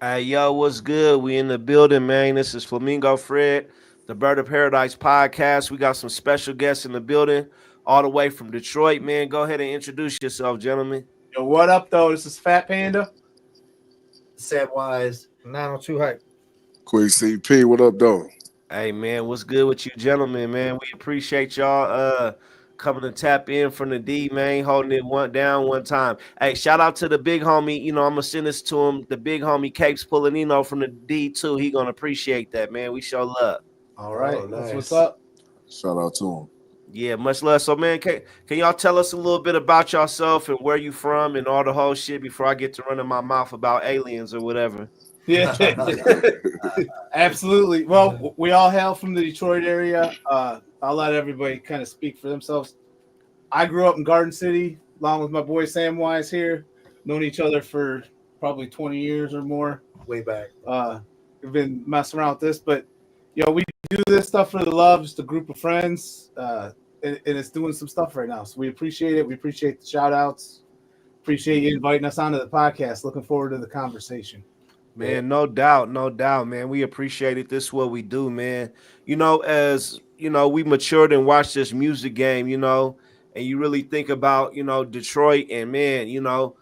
Hey, yo, what's good? We in the building, man. This is Flamingo Fred, the Bird of Paradise podcast. We got some special guests in the building, all the way from Detroit, man. Go ahead and introduce yourself, gentlemen. Yo, what up, though? This is Phat Panda. Samwise. 902 hype. Quick CP, what up, though? Hey, man, what's good with you, gentlemen, man? We appreciate y'all coming to tap in from the D, man, holding it one down one time. Hey, shout out to the big homie. I'm gonna send this to him. The big homie Capes Pulinino from the D too. He gonna appreciate that, man. We show love. All right, nice. that's what's up. Shout out to him. Yeah, much love. So, man, can y'all tell us a little bit about yourself and where you from and all the whole shit before I get to running my mouth about aliens or whatever? Yeah, absolutely. Well, we all hail from the Detroit area. I'll let everybody kind of speak for themselves. I grew up in Garden City, along with my boy Samwise here. Known each other for probably 20 years or more. Way back. We've been messing around with this, but we do this stuff for the love, just a group of friends, and it's doing some stuff right now. So we appreciate it. We appreciate the shout outs. Appreciate you inviting us onto the podcast. Looking forward to the conversation. Man, no doubt, man. We appreciate it. This is what we do, man. As we matured and watched this music game, and you really think about, Detroit, and man, a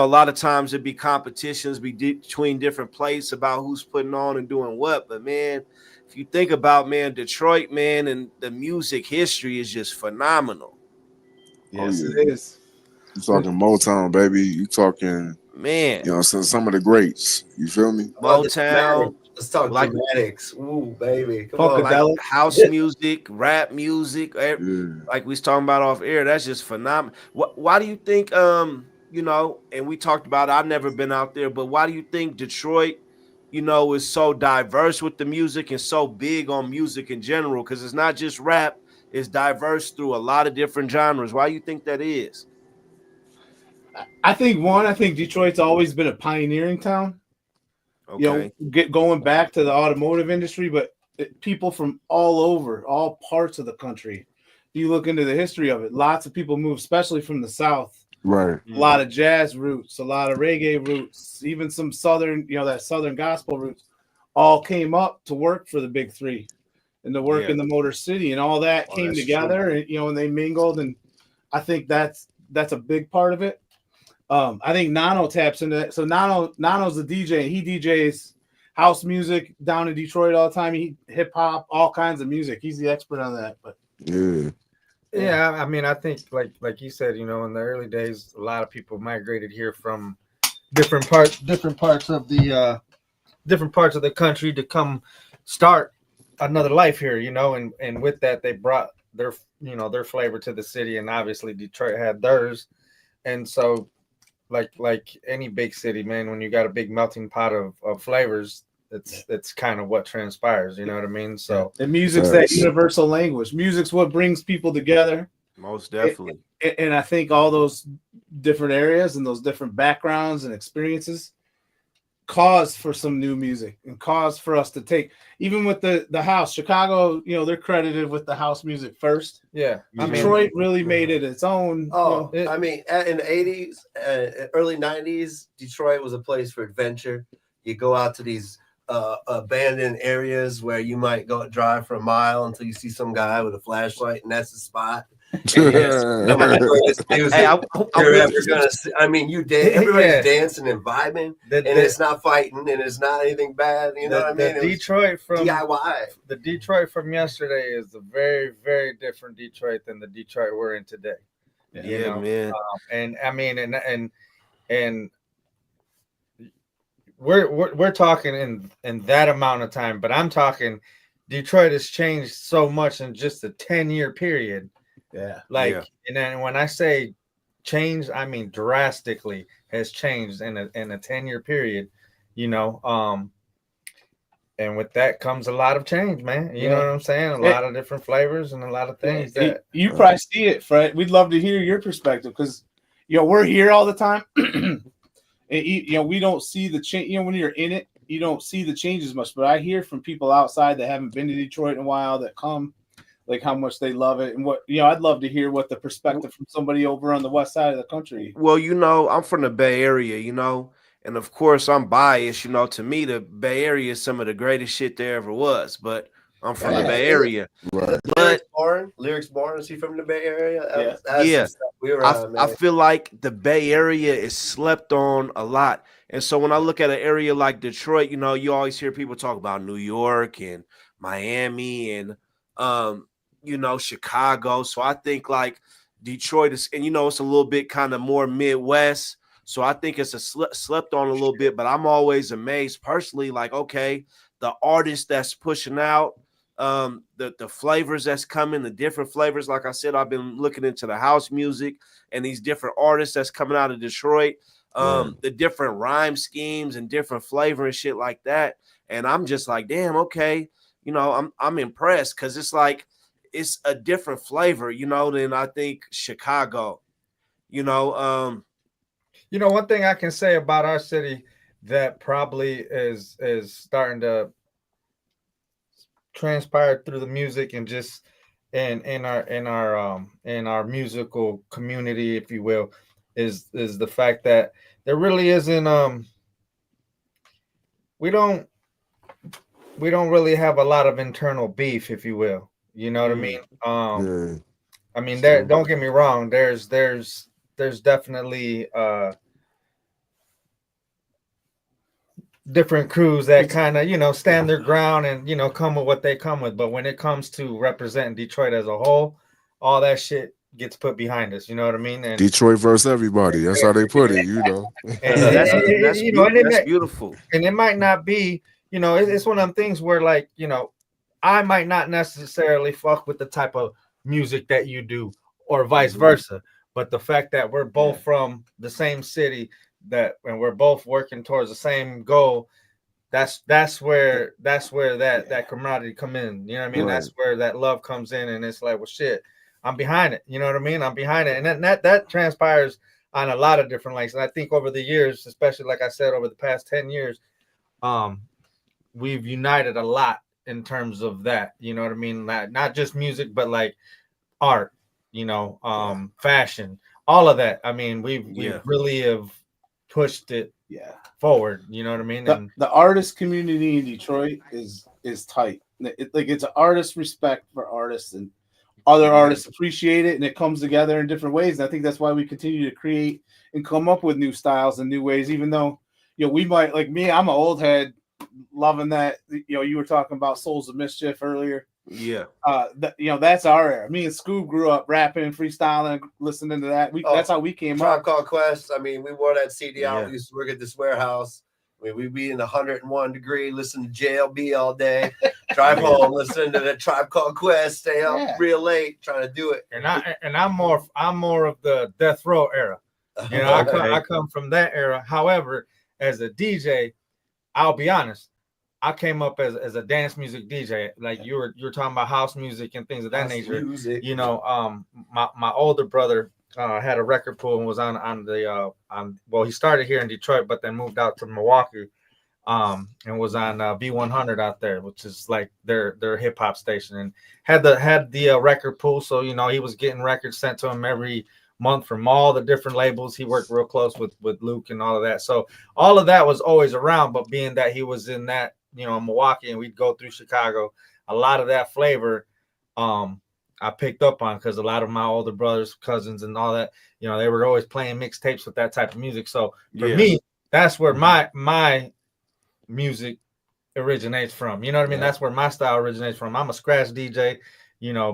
lot of times it'd be competitions between different places about who's putting on and doing what. But man, if you think about, man, Detroit, man, and the music history is just phenomenal. Yes, yeah. it is. You talking Motown, baby. You talking, Man, some of the greats. You feel me? Motown, Let's talk like- dramatics. Ooh, baby. Come on. Funkadelic. house music, rap music, Yeah. like we was talking about off air. That's just phenomenal. Why do you think, and we talked about it, I've never been out there, but why do you think Detroit, is so diverse with the music and so big on music in general? Because it's not just rap, it's diverse through a lot of different genres. Why do you think that is? I think Detroit's always been a pioneering town. Okay. Going back to the automotive industry, but people from all over, all parts of the country. You look into the history of it, lots of people move, especially from the South. Right. A lot of jazz roots, a lot of reggae roots, even some Southern, that Southern gospel roots, all came up to work for the big three and to work in the Motor City, and all that came together, and and they mingled, and I think that's a big part of it. I think Nano taps into that. So Nano's the DJ, and he DJs house music down in Detroit all the time. He hip hop, all kinds of music. He's the expert on that. But Yeah, I mean, I think like you said, in the early days, a lot of people migrated here from different parts of the country to come start another life here, and with that they brought their flavor to the city, and obviously Detroit had theirs. And so like any big city, man, when you got a big melting pot of flavors, it's kind of what transpires, you know what I mean? So the music's that universal language. Music's what brings people together. Most definitely. And I think all those different areas and those different backgrounds and experiences cause for some new music and cause for us to take, even with the house. Chicago, they're credited with the house music first. yeah, Detroit really made it its own. I mean, in the 80s, early 90s, Detroit was a place for adventure. You go out to these abandoned areas where you might go drive for a mile until you see some guy with a flashlight, and that's the spot. Everybody's dancing and vibing, and it's not fighting, and it's not anything bad. You know what I mean? The Detroit from yesterday is a very, very different Detroit than the Detroit we're in today. Yeah, man. And I mean, and we're talking in that amount of time, but I'm talking Detroit has changed so much in just a 10-year period. Yeah. And then when I say change, I mean drastically has changed in a 10-year period, and with that comes a lot of change, man. You know what I'm saying? A lot of different flavors and a lot of things that you probably see it, Fred. We'd love to hear your perspective, because we're here all the time. And we don't see the change. When you're in it, you don't see the changes much. But I hear from people outside that haven't been to Detroit in a while that come, like how much they love it, and what I'd love to hear what the perspective from somebody over on the west side of the country. Well, I'm from the Bay Area, And of course, I'm biased. You know, to me, the Bay Area is some of the greatest shit there ever was. But I'm from the Yeah, Bay is it? Area. Right. But Lyrics born. Is he from the Bay Area? Yeah. That's some yeah, stuff we were on, I man. feel like the Bay Area is slept on a lot. And so when I look at an area like Detroit, you know, you always hear people talk about New York and Miami and um, you know, Chicago. So I think like Detroit is, and you know, it's a little bit kind of more Midwest. So I think it's a slept on a little bit, but I'm always amazed personally, like, okay, the artist that's pushing out, the flavors that's coming, the different flavors. Like I said, I've been looking into the house music and these different artists that's coming out of Detroit, Right. the different rhyme schemes and different flavor and shit like that. And I'm just like, damn, okay, you know, I'm impressed because it's like it's a different flavor, you know, than I think Chicago. You know, You know, one thing I can say about our city that probably is starting to transpire through the music and just in our musical community, if you will, is the fact that there really isn't we don't we don't really have a lot of internal beef, if you will. You know what I mean? Yeah. I mean, It's there. true. Don't get me wrong. There's definitely different crews that kind of stand their ground and come with what they come with. But when it comes to representing Detroit as a whole, all that shit gets put behind us. You know what I mean? Detroit versus everybody. That's how they put it, you know. no, that's that's And beautiful. it might not be. It's one of them things where like I might not necessarily fuck with the type of music that you do, or vice versa. But the fact that we're both from the same city, that and we're both working towards the same goal, that's where that camaraderie come in. You know what I mean? Right. That's where that love comes in, and it's like, well, shit, I'm behind it. You know what I mean? I'm behind it, and that transpires on a lot of different lengths. And I think over the years, especially like I said, over the past 10 years, um, we've united a lot in terms of that. You know what I mean? Not just music, but like art. Fashion, all of that. I mean, we've Yeah. really have pushed it Yeah. forward. You know what I mean? The, And the artist community in Detroit is tight. Like it's an artist respect for artists, and other artists appreciate it, and it comes together in different ways. And I think that's why we continue to create and come up with new styles and new ways, even though we might, like me, I'm an old head loving that. You were talking about Souls of Mischief earlier. Yeah. That's our era. Me and Scoob grew up rapping, freestyling, listening to that. That's how we came Tribe up. Called Quest. I mean, we wore that CD out. Yeah. We used to work at this warehouse. I mean, we'd be in 101 degree, listen to JLB all day, drive home, listen to the Tribe Called Quest, stay up real late, trying to do it. and I'm more of the death row era. I come from that era. However, as a DJ, I'll be honest, I came up as a dance music DJ. Like you were talking about house music and things of that nature. Music. My older brother had a record pool and was on the well, he started here in Detroit, but then moved out to Milwaukee, and was on B100 out there, which is like their hip hop station, and had the record pool. So he was getting records sent to him every month from all the different labels. He worked real close with Luke and all of that. So all of that was always around. But being that he was in that Milwaukee, and we'd go through Chicago, a lot of that flavor I picked up on, because a lot of my older brothers, cousins, and all that, they were always playing mixtapes with that type of music. So for me, that's where my music originates from. You know what I mean? That's where my style originates from. I'm a scratch DJ,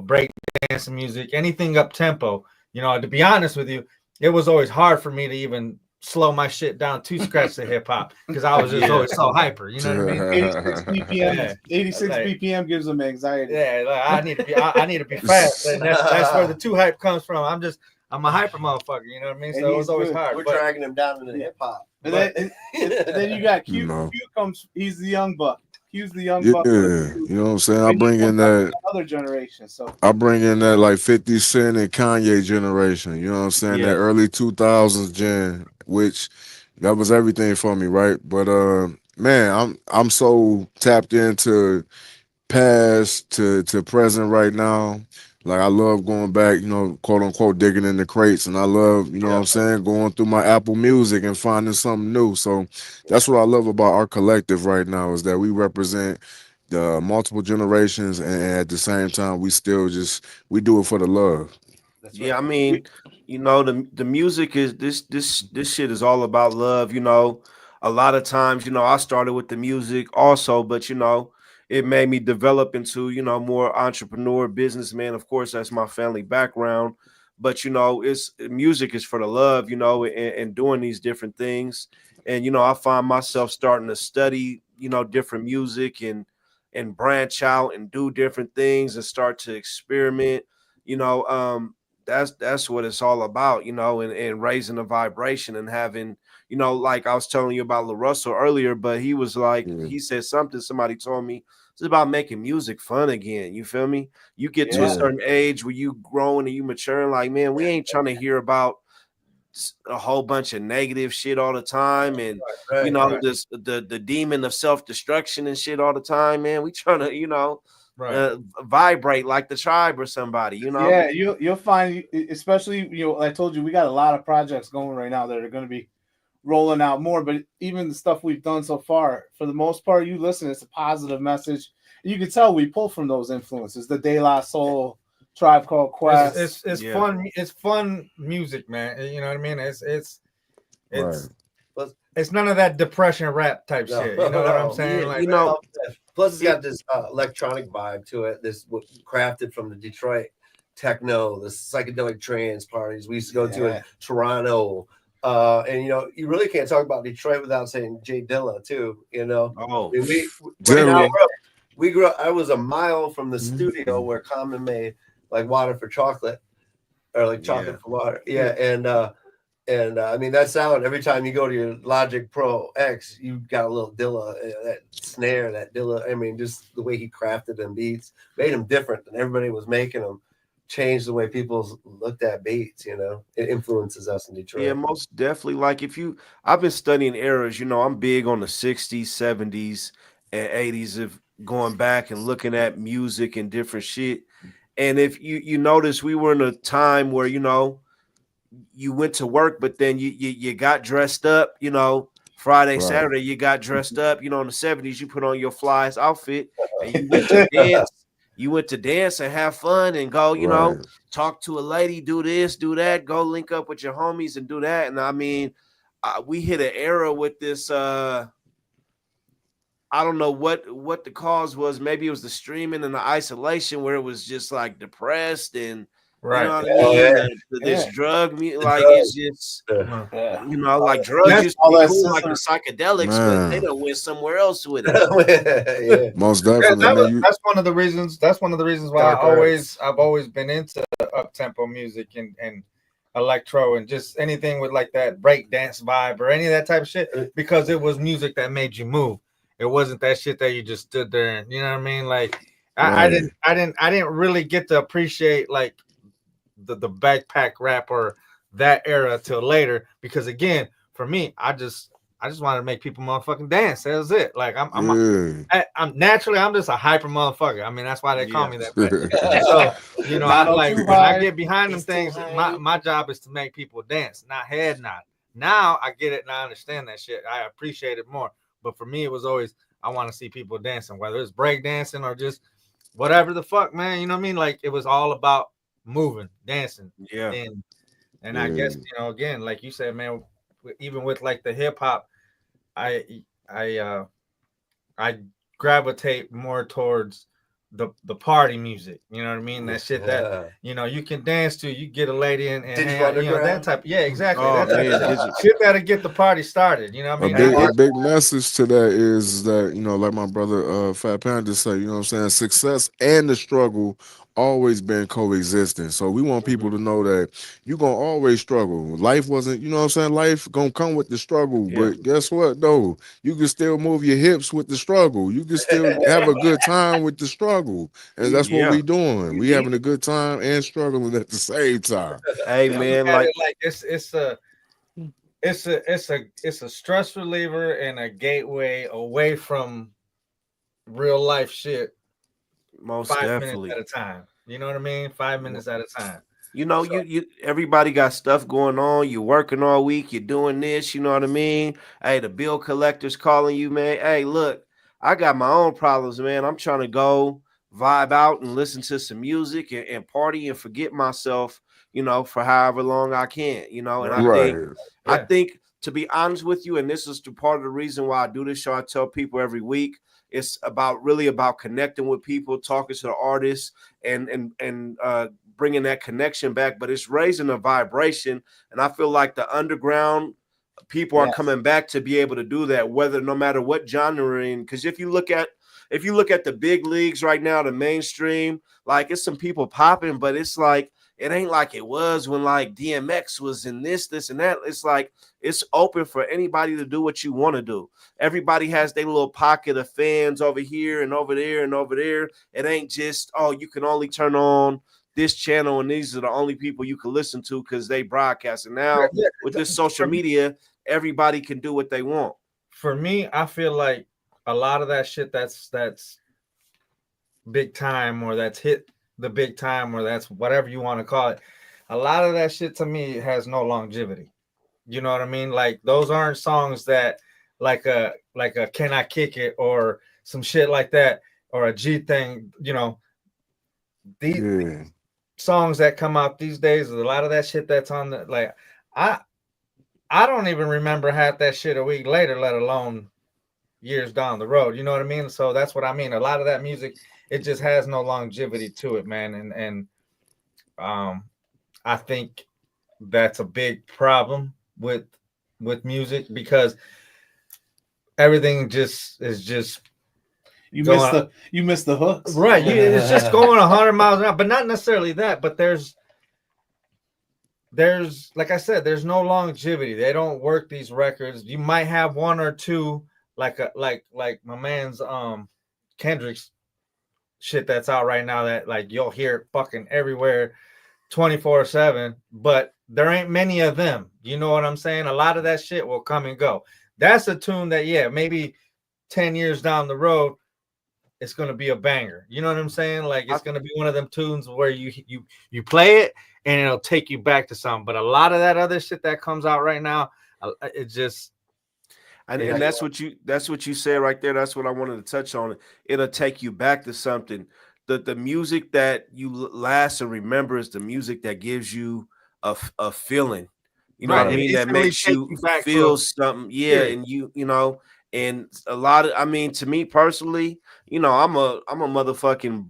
break dancing music, anything up tempo. To be honest with you, it was always hard for me to even slow my shit down to scratch the hip hop, because I was just always so hyper. You know what I mean? 86 BPM. Yeah. 86 Like- BPM gives them anxiety. Yeah, like, I need to be fast, and that's where the two hype comes from. I'm a hyper motherfucker. You know what I mean? And So it was he's always good. hard. We're But dragging him down into the hip hop. And then you got Q. No. Q comes. He's the young buck. Q's the young Yeah, buck. you know what I'm saying? I And he bring in comes up that with another generation. So like 50 Cent and Kanye generation. You know what I'm saying? Yeah. That early 2000s gen, which that was everything for me, right? But man, I'm so tapped into past to present right now. Like I love going back, quote unquote, digging in the crates, and I love, what Yeah, I'm saying, going through my Apple Music and finding something new. So that's what I love about our collective right now is that we represent the multiple generations, and at the same time, we do it for the love. that's Yeah, right. I mean, the music is this shit is all about love. A lot of times, I started with the music also, but it made me develop into more entrepreneur, businessman. Of course, that's my family background, but it's music is for the love, and doing these different things, and I find myself starting to study, different music and branch out and do different things and start to experiment. You know, that's what it's all about, and raising the vibration and having, like I was telling you about LaRussell earlier, but he was like, Yeah, he said something, somebody told me it's about making music fun again. You feel me? You get to a Yeah, yeah, certain age where you growing and you maturing, like, man, we ain't trying to hear about a whole bunch of negative shit all the time and Right. Right. this the demon of self-destruction and shit all the time, man. We trying to, Right. vibrate like the tribe or somebody. yeah. You'll find, especially I told you, we got a lot of projects going right now that are going to be rolling out more. But even the stuff we've done so far, for the most part, you listen, it's a positive message. You can tell we pull from those influences. The De La Soul, Tribe Called It's Quest. it's it's Yeah. fun. It's fun music, man. You know what I mean? right. It's Plus, it's none of that depression rap type no, shit. You know what I'm no. saying? Yeah, Like, Plus, it's it got this electronic vibe to it. This crafted from the Detroit techno, the psychedelic trance parties we used to go to in Yeah. Toronto. And you really can't talk about Detroit without saying Jay Dilla too. oh I mean, right now Dilla. yeah, we grew up. I was a mile from the studio Mhm. where Common made like water for chocolate or like yeah. chocolate for water. Yeah, and I mean that sound every time you go to your Logic Pro X, you got a little Dilla, that snare, that Dilla. I mean, just the way he crafted them beats made them different than everybody was making them. Changed the way people looked at beats. It influences us in Yeah, Detroit. most definitely. Like I've been studying eras, I'm big on the 60s, 70s, and 80s of going back and looking at music and different shit. And if you notice, we were in a time where, you went to work, but then you got dressed up, Friday, Right, Saturday, you got dressed up, in the 70s, you put on your flies outfit and you went to dance. You went to dance and have fun and go, right. talk to a lady, do this, do that, go link up with your homies and do that. And I mean, we hit an era with this. I don't know what the cause was. Maybe it was the streaming and the isolation where it was just like depressed and you know right. what I Oh yeah, mean. This Yeah. drug, the like it's drugs. just Yeah. Right. Yeah. like drugs That's used to all be that cool, like the sizzler. psychedelics, but they Man, don't went somewhere else with it. Yeah. most Yeah, definitely, man. that's one of the reasons. That's one of the reasons why Dark arts. I've always been into up tempo music and electro and just anything with like that break dance vibe or any of that type of shit because it was music that made you move. It wasn't that shit that you just stood there and you know what I mean. Like Right. I didn't really get to appreciate like the backpack rap or that era till later because again for me I just wanted to make people motherfucking dance. That was it. Like Yeah. I'm naturally I'm just a hyper motherfucker. I mean that's why they call Yeah. me that. But so I like when I 902 get behind them things, my job is to make people dance, not head nod. Now I get it and I understand that shit. I appreciate it more. But for me, it was always I want to see people dancing, whether it's break dancing or just whatever the fuck, man. You know what I mean? Like it was all about moving, dancing, Yeah. and I guess Yeah. again, like you said, man, even with like the hip hop, I I gravitate more towards the party music. You know what I mean? That shit that Yeah. you can dance to. You get a lady and hang Digital out. That Underground. type. Yeah, exactly. Oh That type man, of shit. did you? Shit that'll get the party started. You know what I mean? A That's big message to that is that, like my brother Fat Panda said, you know what I'm saying, success and the struggle always been coexisting. So we want people to know that you're gonna always struggle. Life wasn't, you know what I'm saying, life gonna come with the struggle. Yeah. But guess what though? You can still move your hips with the struggle. You can still have a good time with the struggle. And You that's what Yeah. we doing. you We need having a good time and struggling at the same time. Hey I look man, at like it like it's a stress reliever and a gateway away from real life shit most 5 minutes definitely. at a time. You know what I mean? 5 minutes at a time. You know, So you everybody got stuff going on. You're working all week. You're doing this. You know what I mean? Hey, the bill collector's calling you, man. Hey, look, I got my own problems, man. I'm trying to go vibe out and listen to some music and party and forget myself. You know, for however long I can. You know, and right. Right. I Yeah. think to be honest with you, and this is the part of the reason why I do this show. I tell people every week. It's about really about connecting with people, talking to the artists, and bringing that connection back, but it's raising a vibration. And I feel like the underground people are Yes. coming back to be able to do that, whether no matter what genre you're in. Because if you look at the big leagues right now, the mainstream, like it's some people popping, but it's like it ain't like it was when like DMX was in this, and that. It's like it's open for anybody to do what you want to do. Everybody has their little pocket of fans over here and over there and over there. It ain't just, oh, you can only turn on this channel and these are the only people you can listen to because they broadcast. And Right, now yeah. with this social For me, media, everybody can do what they want. I feel like a lot of that shit that's big time, or that's hit the big time, or that's whatever you want to call it. A lot of that shit to me has no longevity. You know what I mean? Like those aren't songs that like a Can I Kick It or some shit like that, or a G thing. These Yeah. songs that come out these days, a lot of that shit that's on the like I I don't even remember half that shit a week later, let alone years down the road. You know what I mean? So that's what I mean. A lot of that music, it just has no longevity to it, man. And um I think that's a big problem with music, because everything just is just going You missed the hooks. right. It's just going 100 miles an hour, but not necessarily that. But there's like I said, there's no longevity. They don't work these records. You might have one or two, like my man's Kendrick's shit that's out right now, that like you'll hear it fucking everywhere 24/7, but there ain't many of them. You know what I'm saying? A lot of that shit will come and go. That's a tune that, yeah, maybe 10 years down the road, it's gonna be a banger. You know what I'm saying? Like I, it's gonna be one of them tunes where you play it and it'll take you back to something. But a lot of that other shit that comes out right now, it just and, it, and that's what you said right there. That's what I wanted to touch on. It'll take you back to something. The music that you last and remember is the music that gives you a feeling. You know what right. I It mean? That instantly makes takes you you back to a feel something. Yeah, period. and and a lot of, I mean, to me personally, I'm a motherfucking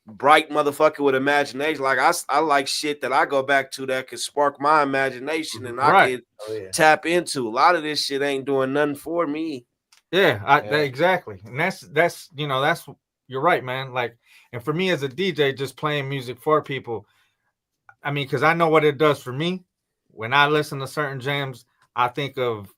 bright motherfucker with imagination. Like I like shit that I go back to that could spark my imagination and I Right. could Oh yeah. tap into. A lot of this shit ain't doing nothing for me. Yeah, Yeah. exactly. And that's you're right, man. Like, and for me as a DJ, just playing music for people, I mean, because I know what it does for me. When I listen to certain jams, I think of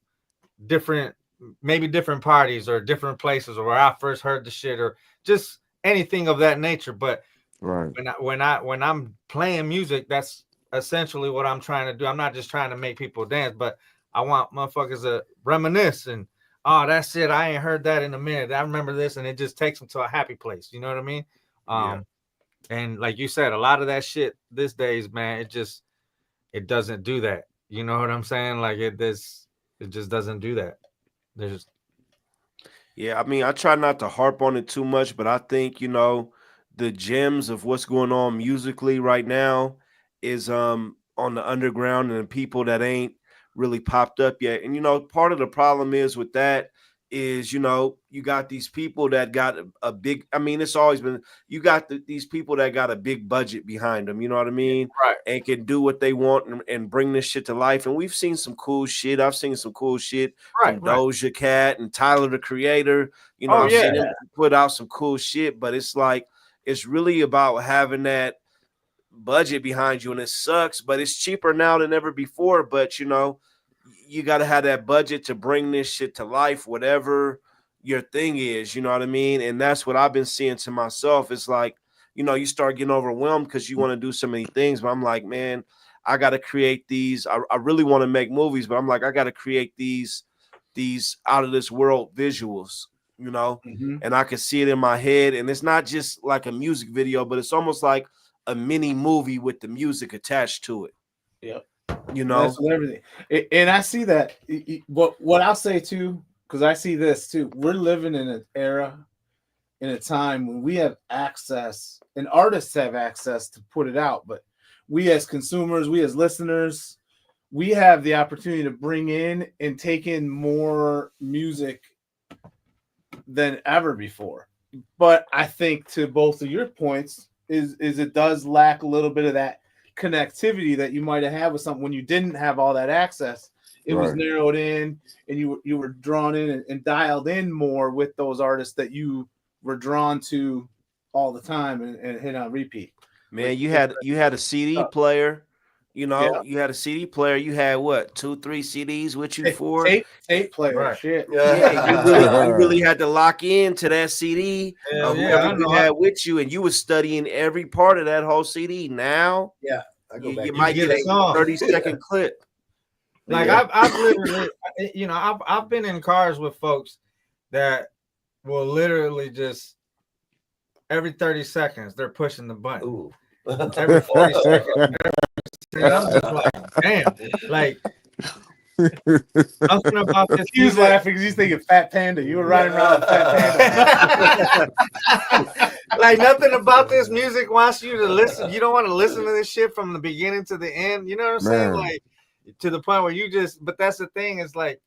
different, maybe different parties or different places, or where I first heard the shit, or just anything of that nature. But Right. when I'm playing music, that's essentially what I'm trying to do. I'm not just trying to make people dance, but I want motherfuckers to reminisce and, oh, that's it. I ain't heard that in a minute. I remember this, and it just takes them to a happy place. You know what I mean? Yeah. And like you said, a lot of that shit these days, man, it doesn't do that. You know what I'm saying? Like it just doesn't do that. There's Yeah, I mean, I try not to harp on it too much, but I think, the gems of what's going on musically right now is on the underground and the people that ain't really popped up yet. And part of the problem is with that is, you got these people that got a big, I mean, it's always been, you got these people that got a big budget behind them, you know what I mean? right, And can do what they want and bring this shit to life. And we've seen some cool shit. I've seen some cool shit from right. Doja Cat and Tyler the Creator. Oh I've seen yeah, him put out some cool shit, but it's like it's really about having that budget behind you, and it sucks, but it's cheaper now than ever before. But you got to have that budget to bring this shit to life, whatever your thing is. You know what I mean? And that's what I've been seeing to myself. It's like you start getting overwhelmed because you want to do so many things. But I'm like, man, I got to create these. I really want to make movies, but I'm like, I got to create these out of this world visuals. you know, Mm-hmm. and I can see it in my head. And it's not just like a music video, but it's almost like a mini movie with the music attached to it. Yep. You That's know, with everything. And I see that. What I'll say too, because I see this too. We're living in an era, in a time when we have access, and artists have access to put it out, but we as consumers, we as listeners, we have the opportunity to bring in and take in more music than ever before. But I think to both of your points is it does lack a little bit of that connectivity that you might have had with something when you didn't have all that access. It was Right. narrowed in, and you were drawn in and dialed in more with those artists that you were drawn to all the time and hit on repeat. man, you had a CD player. You know, Yeah. you had a CD player. You had what, 2, 3 CDs with you for? Tape player, Right. shit. Yeah, you really had to lock in to that CD Hell of yeah, whoever I you know. had with you, and you was studying every part of that whole CD. Now I go you, back you to might get get a a song. 30-second clip. Like Yeah. I've literally, you know, I've been in cars with folks that will literally just every 30 seconds they're pushing the button. Ooh. Every 30 seconds. And I'm just like, damn. Like nothing about this He was music. laughing because he's thinking Fat Panda. You were riding around with Fat Panda. Like nothing about this music wants you to listen. You don't want to listen to this shit from the beginning to the end. You know what I'm saying? Man. Like to the point where you just. But that's the thing. Is like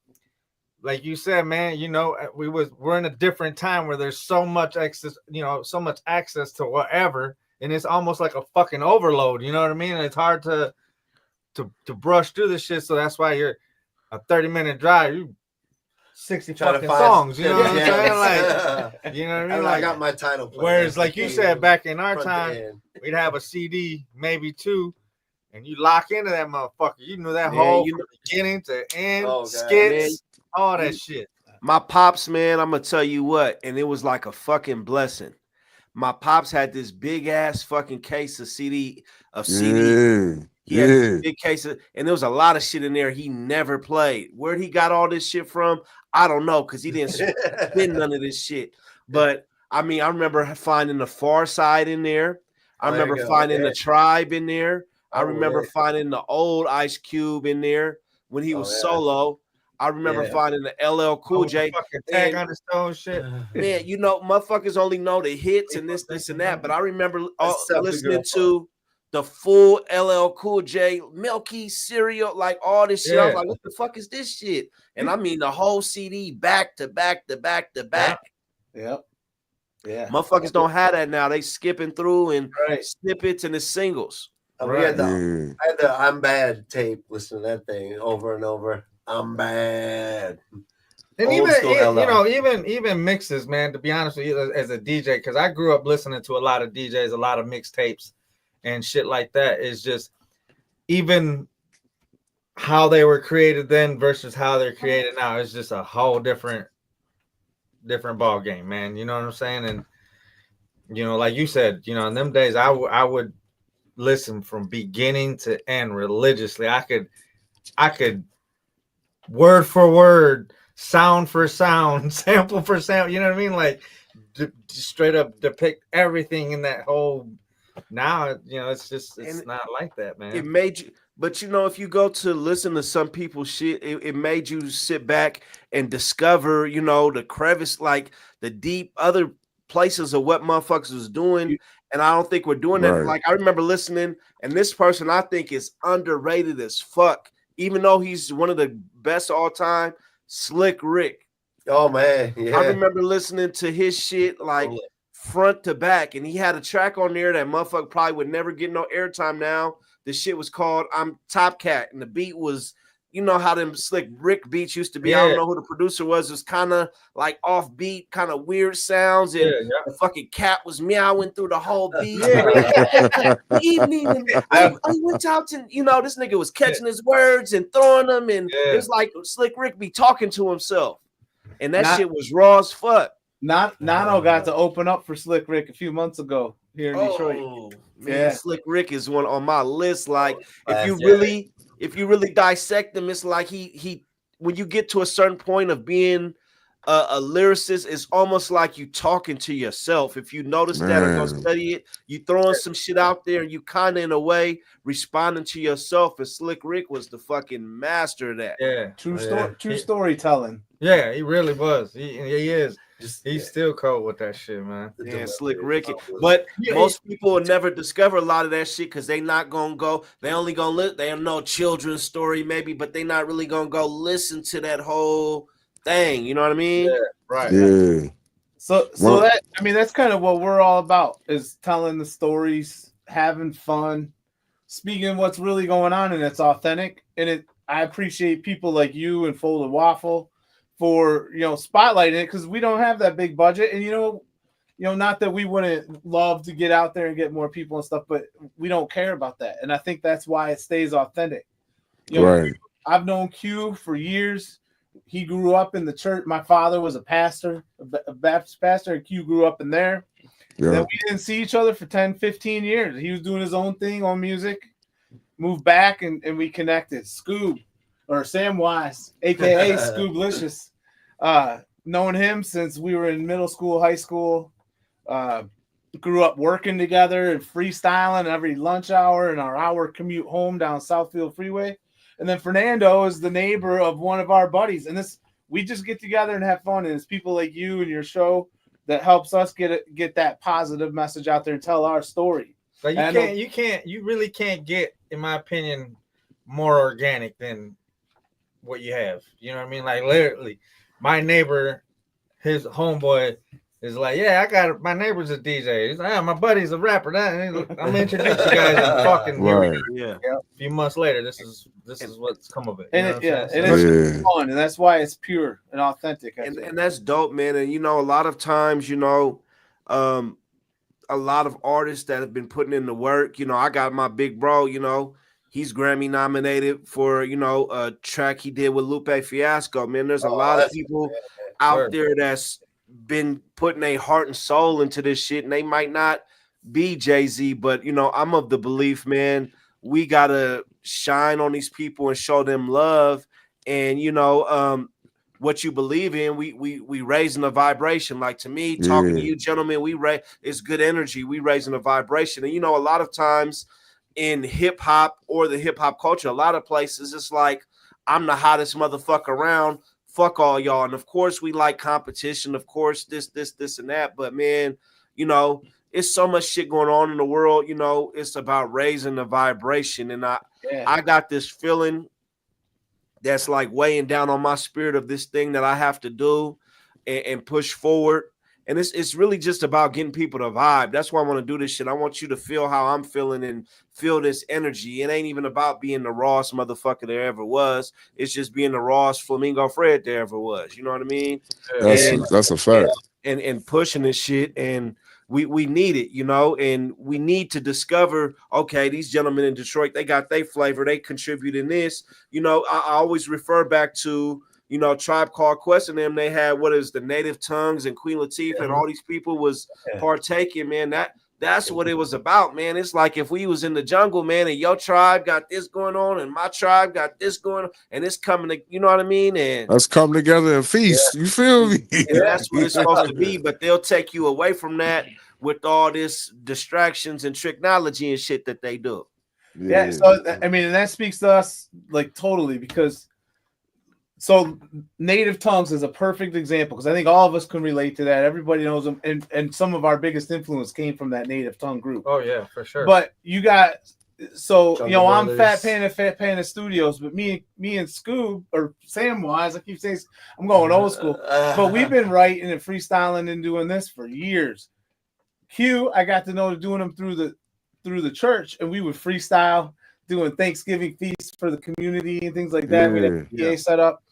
you said, man. You know, we're in a different time where there's so much access. You know, so much access to whatever, and it's almost like a fucking overload. You know what I mean? And it's hard to brush through this shit. So that's why you're a 30-minute drive. You 60 Trying to fucking find songs. You know what I'm gems. saying? Like, you know what I mean? I Like, got my title. player. whereas, like you said, back in our Front to time, end. we'd have a CD, maybe 2, and you lock into that motherfucker. You knew that Man, whole you from beginning to end, Oh, God. skits, all that You- shit. My pops, man, I'm gonna tell you what, and it was like a fucking blessing. My pops had this big ass fucking case of CD. He had this Yeah. big case of, and there was a lot of shit in there he never played. Where'd he got all this shit from? I don't know, because he didn't spend none of this shit. But I mean, I remember finding the Far Side in there. I Oh, there remember you go. finding Yeah. the Tribe in there. I Oh, remember yeah. finding the old Ice Cube in there when he Oh, was yeah. solo. I remember Yeah. finding the LL Cool With the J. fucking tag Man, on the stone shit. man, you know, motherfuckers only know the hits and this and that. But I remember That's something listening good. to the full LL Cool J, Milky Cereal, like all this shit. I was Yeah. like, what the fuck is this shit? And I mean the whole CD back to back to back to back. Yep. Yeah. Motherfuckers don't have that now. They skipping through and Right. snippets and the singles. We had Yeah. I had the I'm Bad tape, listening to that thing over and over. I'm bad. And Old even school LL. you know, even mixes, man. To be honest with you, as a DJ, because I grew up listening to a lot of DJs, a lot of mixtapes, and shit like that. Is just even how they were created then versus how they're created now. It's just a whole different ball game, man. You know what I'm saying? And you know, like you said, you know, in them days, I would listen from beginning to end religiously. I could word for word, sound for sound, sample for sample. You know what I mean? Like straight up depict everything in that whole. Now, you know, it's not like that, man. It made you, but you know, if you go to listen to some people's shit, it made you sit back and discover, you know, the crevice, like the deep other places of what motherfuckers was doing. And I don't think we're doing that. Right. Like I remember listening, and this person I think is underrated as fuck, even though he's one of the best all time, Slick Rick. Oh man, yeah. I remember listening to his shit like front to back, and he had a track on there that motherfucker probably would never get no airtime now. The shit was called I'm Top Cat, and the beat was, you know how them Slick Rick beats used to be. Yeah. I don't know who the producer was. It was kind of like offbeat, kind of weird sounds, and the fucking cat was meowing through the whole beat. Good evening, and I went out and, you know, this nigga was catching his words and throwing them, and it was like Slick Rick be talking to himself, and that shit was raw as fuck. Nano got to open up for Slick Rick a few months ago here in Detroit. Man, Slick Rick is one on my list. Like, if you really dissect him, it's like he when you get to a certain point of being a lyricist, it's almost like you talking to yourself. If you notice that or go Man. study it, you throwing some shit out there and you kind of in a way responding to yourself. And Slick Rick was the fucking master of that. Yeah, True storytelling. Yeah, he really was. He is. He's Yeah. still cold with that shit, man. Yeah, Slick Ricky. But Yeah, most people will never discover a lot of that shit because they not gonna go. They only gonna they know children's story maybe, but they not really gonna go listen to that whole thing. You know what I mean? right. Yeah. So Well, that, I mean, that's kind of what we're all about, is telling the stories, having fun, speaking what's really going on, and it's authentic. And I appreciate people like you and Folded Waffle for, spotlighting it, because we don't have that big budget. And not that we wouldn't love to get out there and get more people and stuff, but we don't care about that. And I think that's why it stays authentic. right. I've known Q for years. He grew up in the church. My father was a pastor, a Baptist pastor, and Q grew up in there. Yeah. Then we didn't see each other for 10, 15 years. He was doing his own thing on music, moved back, and we connected. Scoob, or Sam Wise, a.k.a. Scooblicious. Known him since we were in middle school, high school. Grew up working together and freestyling every lunch hour and our hour commute home down Southfield Freeway. And then Fernando is the neighbor of one of our buddies. And we just get together and have fun. And it's people like you and your show that helps us get that positive message out there and tell our story. Like you really can't get, in my opinion, more organic than what you have. You know what I mean? Like literally, my neighbor, his homeboy is like, yeah, my neighbor's a DJ. He's like, my buddy's a rapper. I'm gonna introduce you guys and fucking Right. Yeah. a few months later, this is what's come of it. And It's it's fun, and that's why it's pure and authentic. And that's dope, man. And a lot of times, a lot of artists that have been putting in the work. I got my big bro, he's Grammy nominated for, a track he did with Lupe Fiasco. Man, there's a lot of people out there that's been putting their heart and soul into this shit, and they might not be Jay-Z, but I'm of the belief, man, we gotta shine on these people and show them love. And what you believe in, we raising a vibration. Like, to me, talking to you gentlemen, it's good energy. We raising a vibration. And a lot of times in hip-hop or the hip-hop culture, a lot of places it's like, I'm the hottest motherfucker around, fuck all y'all. And of course we like competition, of course this and that, but man, it's so much shit going on in the world. It's about raising the vibration. And I got this feeling that's like weighing down on my spirit of this thing that I have to do and push forward. And it's really just about getting people to vibe. That's why I want to do this shit. I want you to feel how I'm feeling and feel this energy. It ain't even about being the rawest motherfucker there ever was. It's just being the rawest Flamingo Fred there ever was. You know what I mean? That's a fact. And pushing this shit. And we need it, and we need to discover, okay, these gentlemen in Detroit, they got their flavor. They contribute in this. I always refer back to, Tribe Called Quest, and them, they had the Native Tongues and Queen Latifah and all these people was partaking, man. That's what it was about, man. It's like if we was in the jungle, man, and your tribe got this going on and my tribe got this going on, and it's coming to, you know what I mean? And let's come together and feast. You feel me? That's what it's supposed to be, but they'll take you away from that with all this distractions and technology and shit that they do. Yeah. So I mean, and that speaks to us like totally, because Native Tongues is a perfect example, because I think all of us can relate to that. Everybody knows them, and some of our biggest influence came from that Native Tongue group. Oh yeah, for sure. But you got Jungle I'm Brothers. Fat Panda Studios, but me and Scoob, or Sam Wise, I keep saying I'm going old school, but we've been writing and freestyling and doing this for years. Q, I got to know doing them through the church, and we would freestyle doing Thanksgiving feasts for the community and things like that. We had PA set up.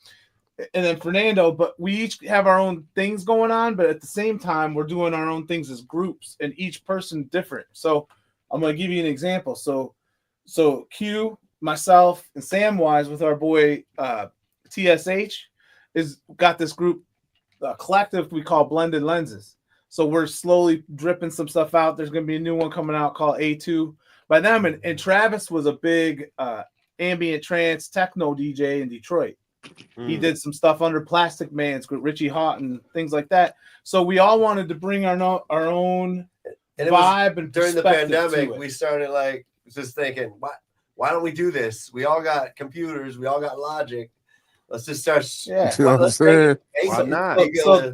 And then Fernando, but we each have our own things going on, but at the same time, we're doing our own things as groups, and each person different. So I'm going to give you an example. So Q, myself, and Samwise with our boy TSH is got this group collective we call Blended Lenses. So we're slowly dripping some stuff out. There's going to be a new one coming out called A2 by them. And Travis was a big ambient trance techno DJ in Detroit. He did some stuff under Plastic Man's with Richie Hawt and things like that. So we all wanted to bring our own and vibe and during the perspective pandemic, we started like just thinking, why don't we do this? We all got computers, we all got Logic. Let's just start. Yeah, You know what I'm saying? Why not?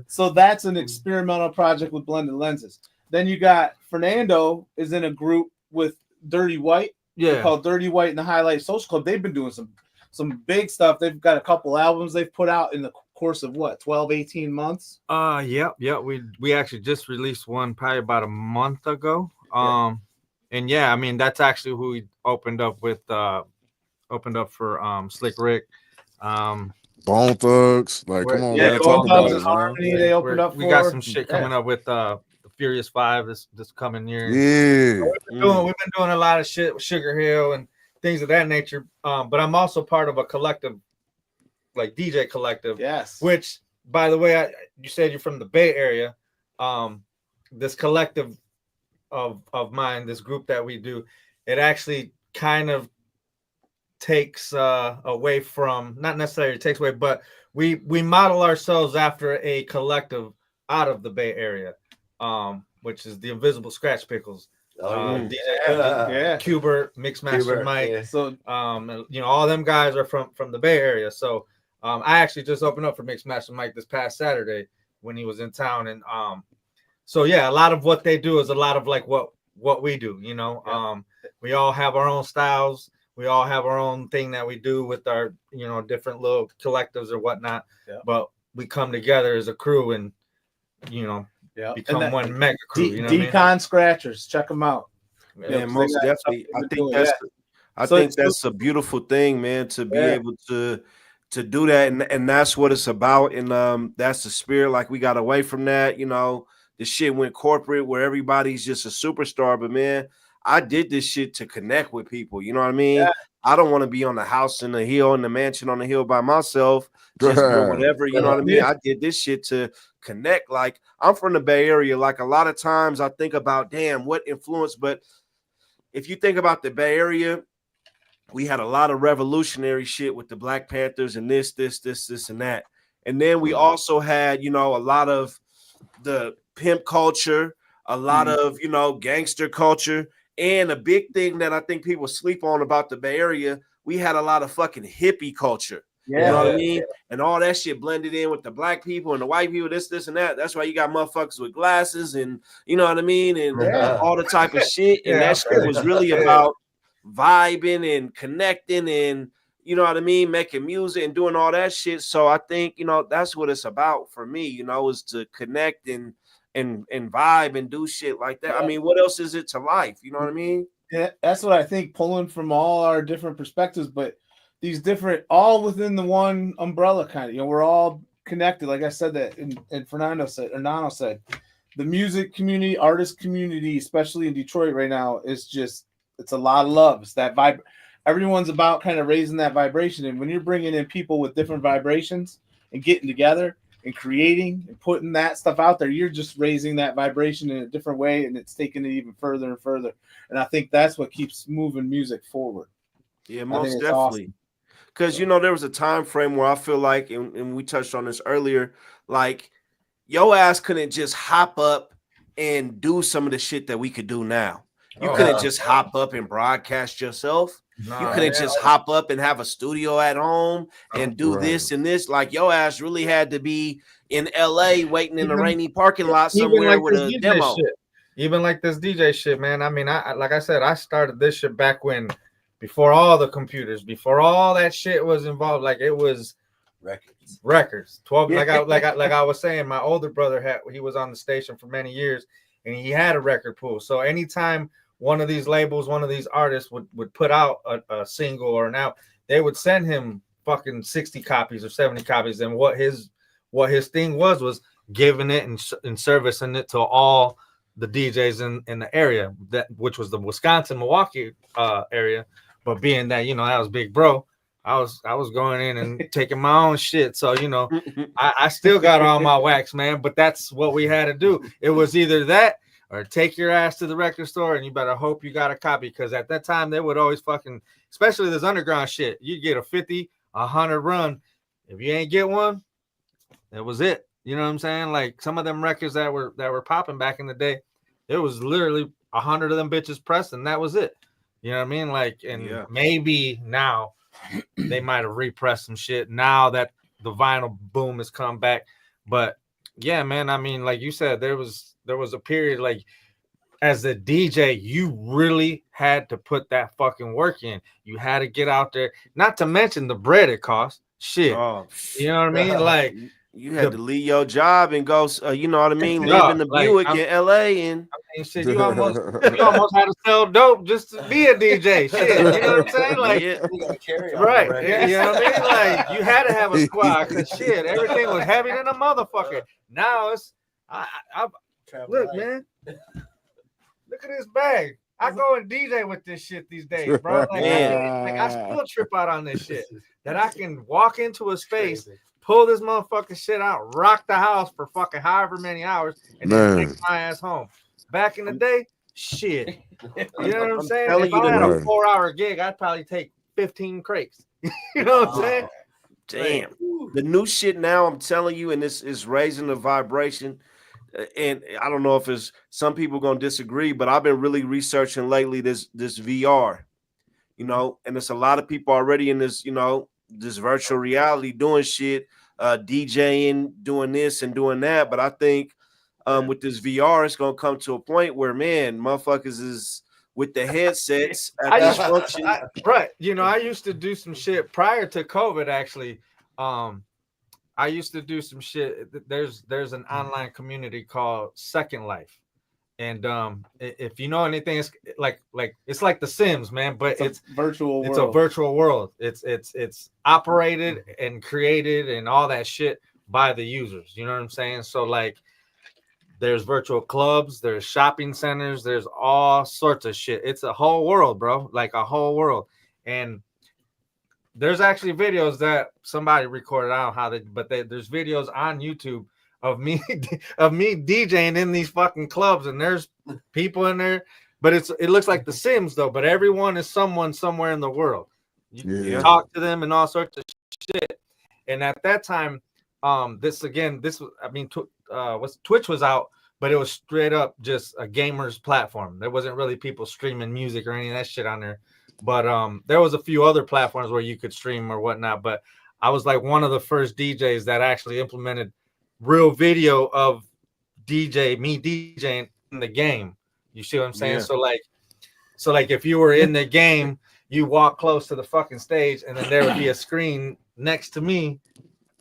So that's an experimental project with blended lenses. Then you got Fernando is in a group with Dirty White. Yeah, called Dirty White and the Highlight Social Club. They've been doing some big stuff. They've got a couple albums they've put out in the course of what, 12, 18 months? Yeah. We actually just released one probably about a month ago. And yeah, I mean that's actually who we opened up for Slick Rick. Bone Thugs, like come on, man, talk about it, man. They opened up. We got some shit coming up with the Furious 5 this coming year. Yeah, we've been doing a lot of shit with Sugar Hill and things of that nature. But I'm also part of a collective, like DJ collective. Yes. Which, by the way, you said you're from the Bay Area. This collective of mine, this group that we do, it actually kind of takes away from, not necessarily takes away, but we model ourselves after a collective out of the Bay Area, which is the Invisible Scratch Pickles. DJ Qbert, Mixmaster Mike. Yeah. So all them guys are from the Bay Area. So I actually just opened up for Mixmaster Mike this past Saturday when he was in town, and so yeah, a lot of what they do is a lot of like what we do. We all have our own styles. We all have our own thing that we do with our, different little collectives or whatnot. Yeah. But we come together as a crew and, become one mega crew. Decon Scratchers, check them out. Yeah, most definitely. I think that's a beautiful thing, man, to be able to do that, and that's what it's about. And that's the spirit. Like we got away from that, the shit went corporate where everybody's just a superstar. But man, I did this shit to connect with people. You know what I mean? Yeah. I don't want to be on the house in the hill, in the mansion on the hill by myself, just doing whatever. You know what I mean? I did this shit to connect. Like I'm from the Bay Area. Like a lot of times I think about, damn, what influence. But if you think about the Bay Area, we had a lot of revolutionary shit with the Black Panthers and this, and that. And then we also had, a lot of the pimp culture, a lot of, gangster culture. And a big thing that I think people sleep on about the Bay Area, we had a lot of fucking hippie culture. Yeah. You know what I mean? And all that shit blended in with the black people and the white people, this, and that. That's why you got motherfuckers with glasses and, you know what I mean? And all the type of shit. And that shit was really about vibing and connecting and, you know what I mean, making music and doing all that shit. So I think, that's what it's about for me, is to connect and vibe and do shit like that. I mean, what else is it to life? You know what I mean? Yeah, that's what I think, pulling from all our different perspectives, but these different, all within the one umbrella kind of, we're all connected. Like I said that, and Fernando said, or Nano said, the music community, artist community, especially in Detroit right now, is just, it's a lot of love. It's that vibe. Everyone's about kind of raising that vibration. And when you're bringing in people with different vibrations and getting together and creating and putting that stuff out there, you're just raising that vibration in a different way, and it's taking it even further and further. And I think that's what keeps moving music forward. Yeah, most definitely. Because there was a time frame where I feel like, and we touched on this earlier, like your ass couldn't just hop up and do some of the shit that we could do now. You couldn't just hop up and broadcast yourself. You couldn't just hop up and have a studio at home and do this and this. Like your ass really had to be in LA waiting in a rainy parking lot somewhere like with a DJ demo. Shit. Even like this DJ shit, man. I mean, I like I said, I started this shit back when, before all the computers, before all that shit was involved. Like it was records. 12. Like I was saying, my older brother he was on the station for many years, and he had a record pool. So anytime one of these labels, one of these artists would put out a single or an album, they would send him fucking 60 copies or 70 copies. And what his thing was giving it and servicing it to all the DJs in the area, which was the Wisconsin, Milwaukee area. But being that, that was big bro, I was going in and taking my own shit. So, I still got all my wax, man, but that's what we had to do. It was either that or take your ass to the record store, and you better hope you got a copy, because at that time they would always fucking, especially this underground shit, you get a 50, 100 run, If you ain't get one, that was it. You know what I'm saying? Like some of them records that were popping back in the day, there was literally 100 of them bitches pressed, and that was it. You know what I mean? Like, and maybe now they might have repressed some shit now that the vinyl boom has come back. But yeah, man, I mean, like you said, there was a period like as a DJ, you really had to put that fucking work in. You had to get out there, not to mention the bread it costs. Shit. You know what I mean? Like you had to leave your job and go, you know what I mean, live in the Buick in LA, and I mean, shit, you almost had to sell dope just to be a DJ. Shit, you know what I'm saying? Like, right? You know what I mean? Like, you had to have a squad because shit, everything was heavy than a motherfucker. Now it's, look, man, look at this bag. I go and DJ with this shit these days, bro. Like, I still trip out on this shit. That I can walk into a space, pull this motherfucking shit out, rock the house for fucking however many hours, and then take my ass home. Back in the day, shit. You know what I'm saying? If I had a 4-hour gig, I'd probably take 15 crates. You know what I'm saying? Damn. The new shit now, I'm telling you, and this is raising the vibration. And I don't know if it's some people gonna disagree, but I've been really researching lately this VR, you know, and there's a lot of people already in this, you know, this virtual reality doing shit, DJing, doing this and doing that. But I think with this VR, it's gonna come to a point where, man, motherfuckers is with the headsets at this function. Right. You know, I used to do some shit prior to COVID, actually. I used to do some shit. There's an online community called Second Life. And if you know anything, it's like The Sims, man, but it's virtual world. It's a virtual world. It's operated and created and all that shit by the users. You know what I'm saying? So like there's virtual clubs, there's shopping centers, there's all sorts of shit. It's a whole world, bro. Like a whole world. And there's actually videos that somebody recorded. I don't know how there's videos on YouTube of me DJing in these fucking clubs, and there's people in there, but it looks like The Sims though, but everyone is someone somewhere in the world. You talk to them and all sorts of shit. And at that time, Twitch was out, but it was straight up just a gamer's platform. There wasn't really people streaming music or any of that shit on there. But there was a few other platforms where you could stream or whatnot. But I was like one of the first DJs that actually implemented real video of me DJing in the game. You see what I'm saying? Yeah. So like if you were in the game, you walk close to the fucking stage, and then there would be a screen next to me,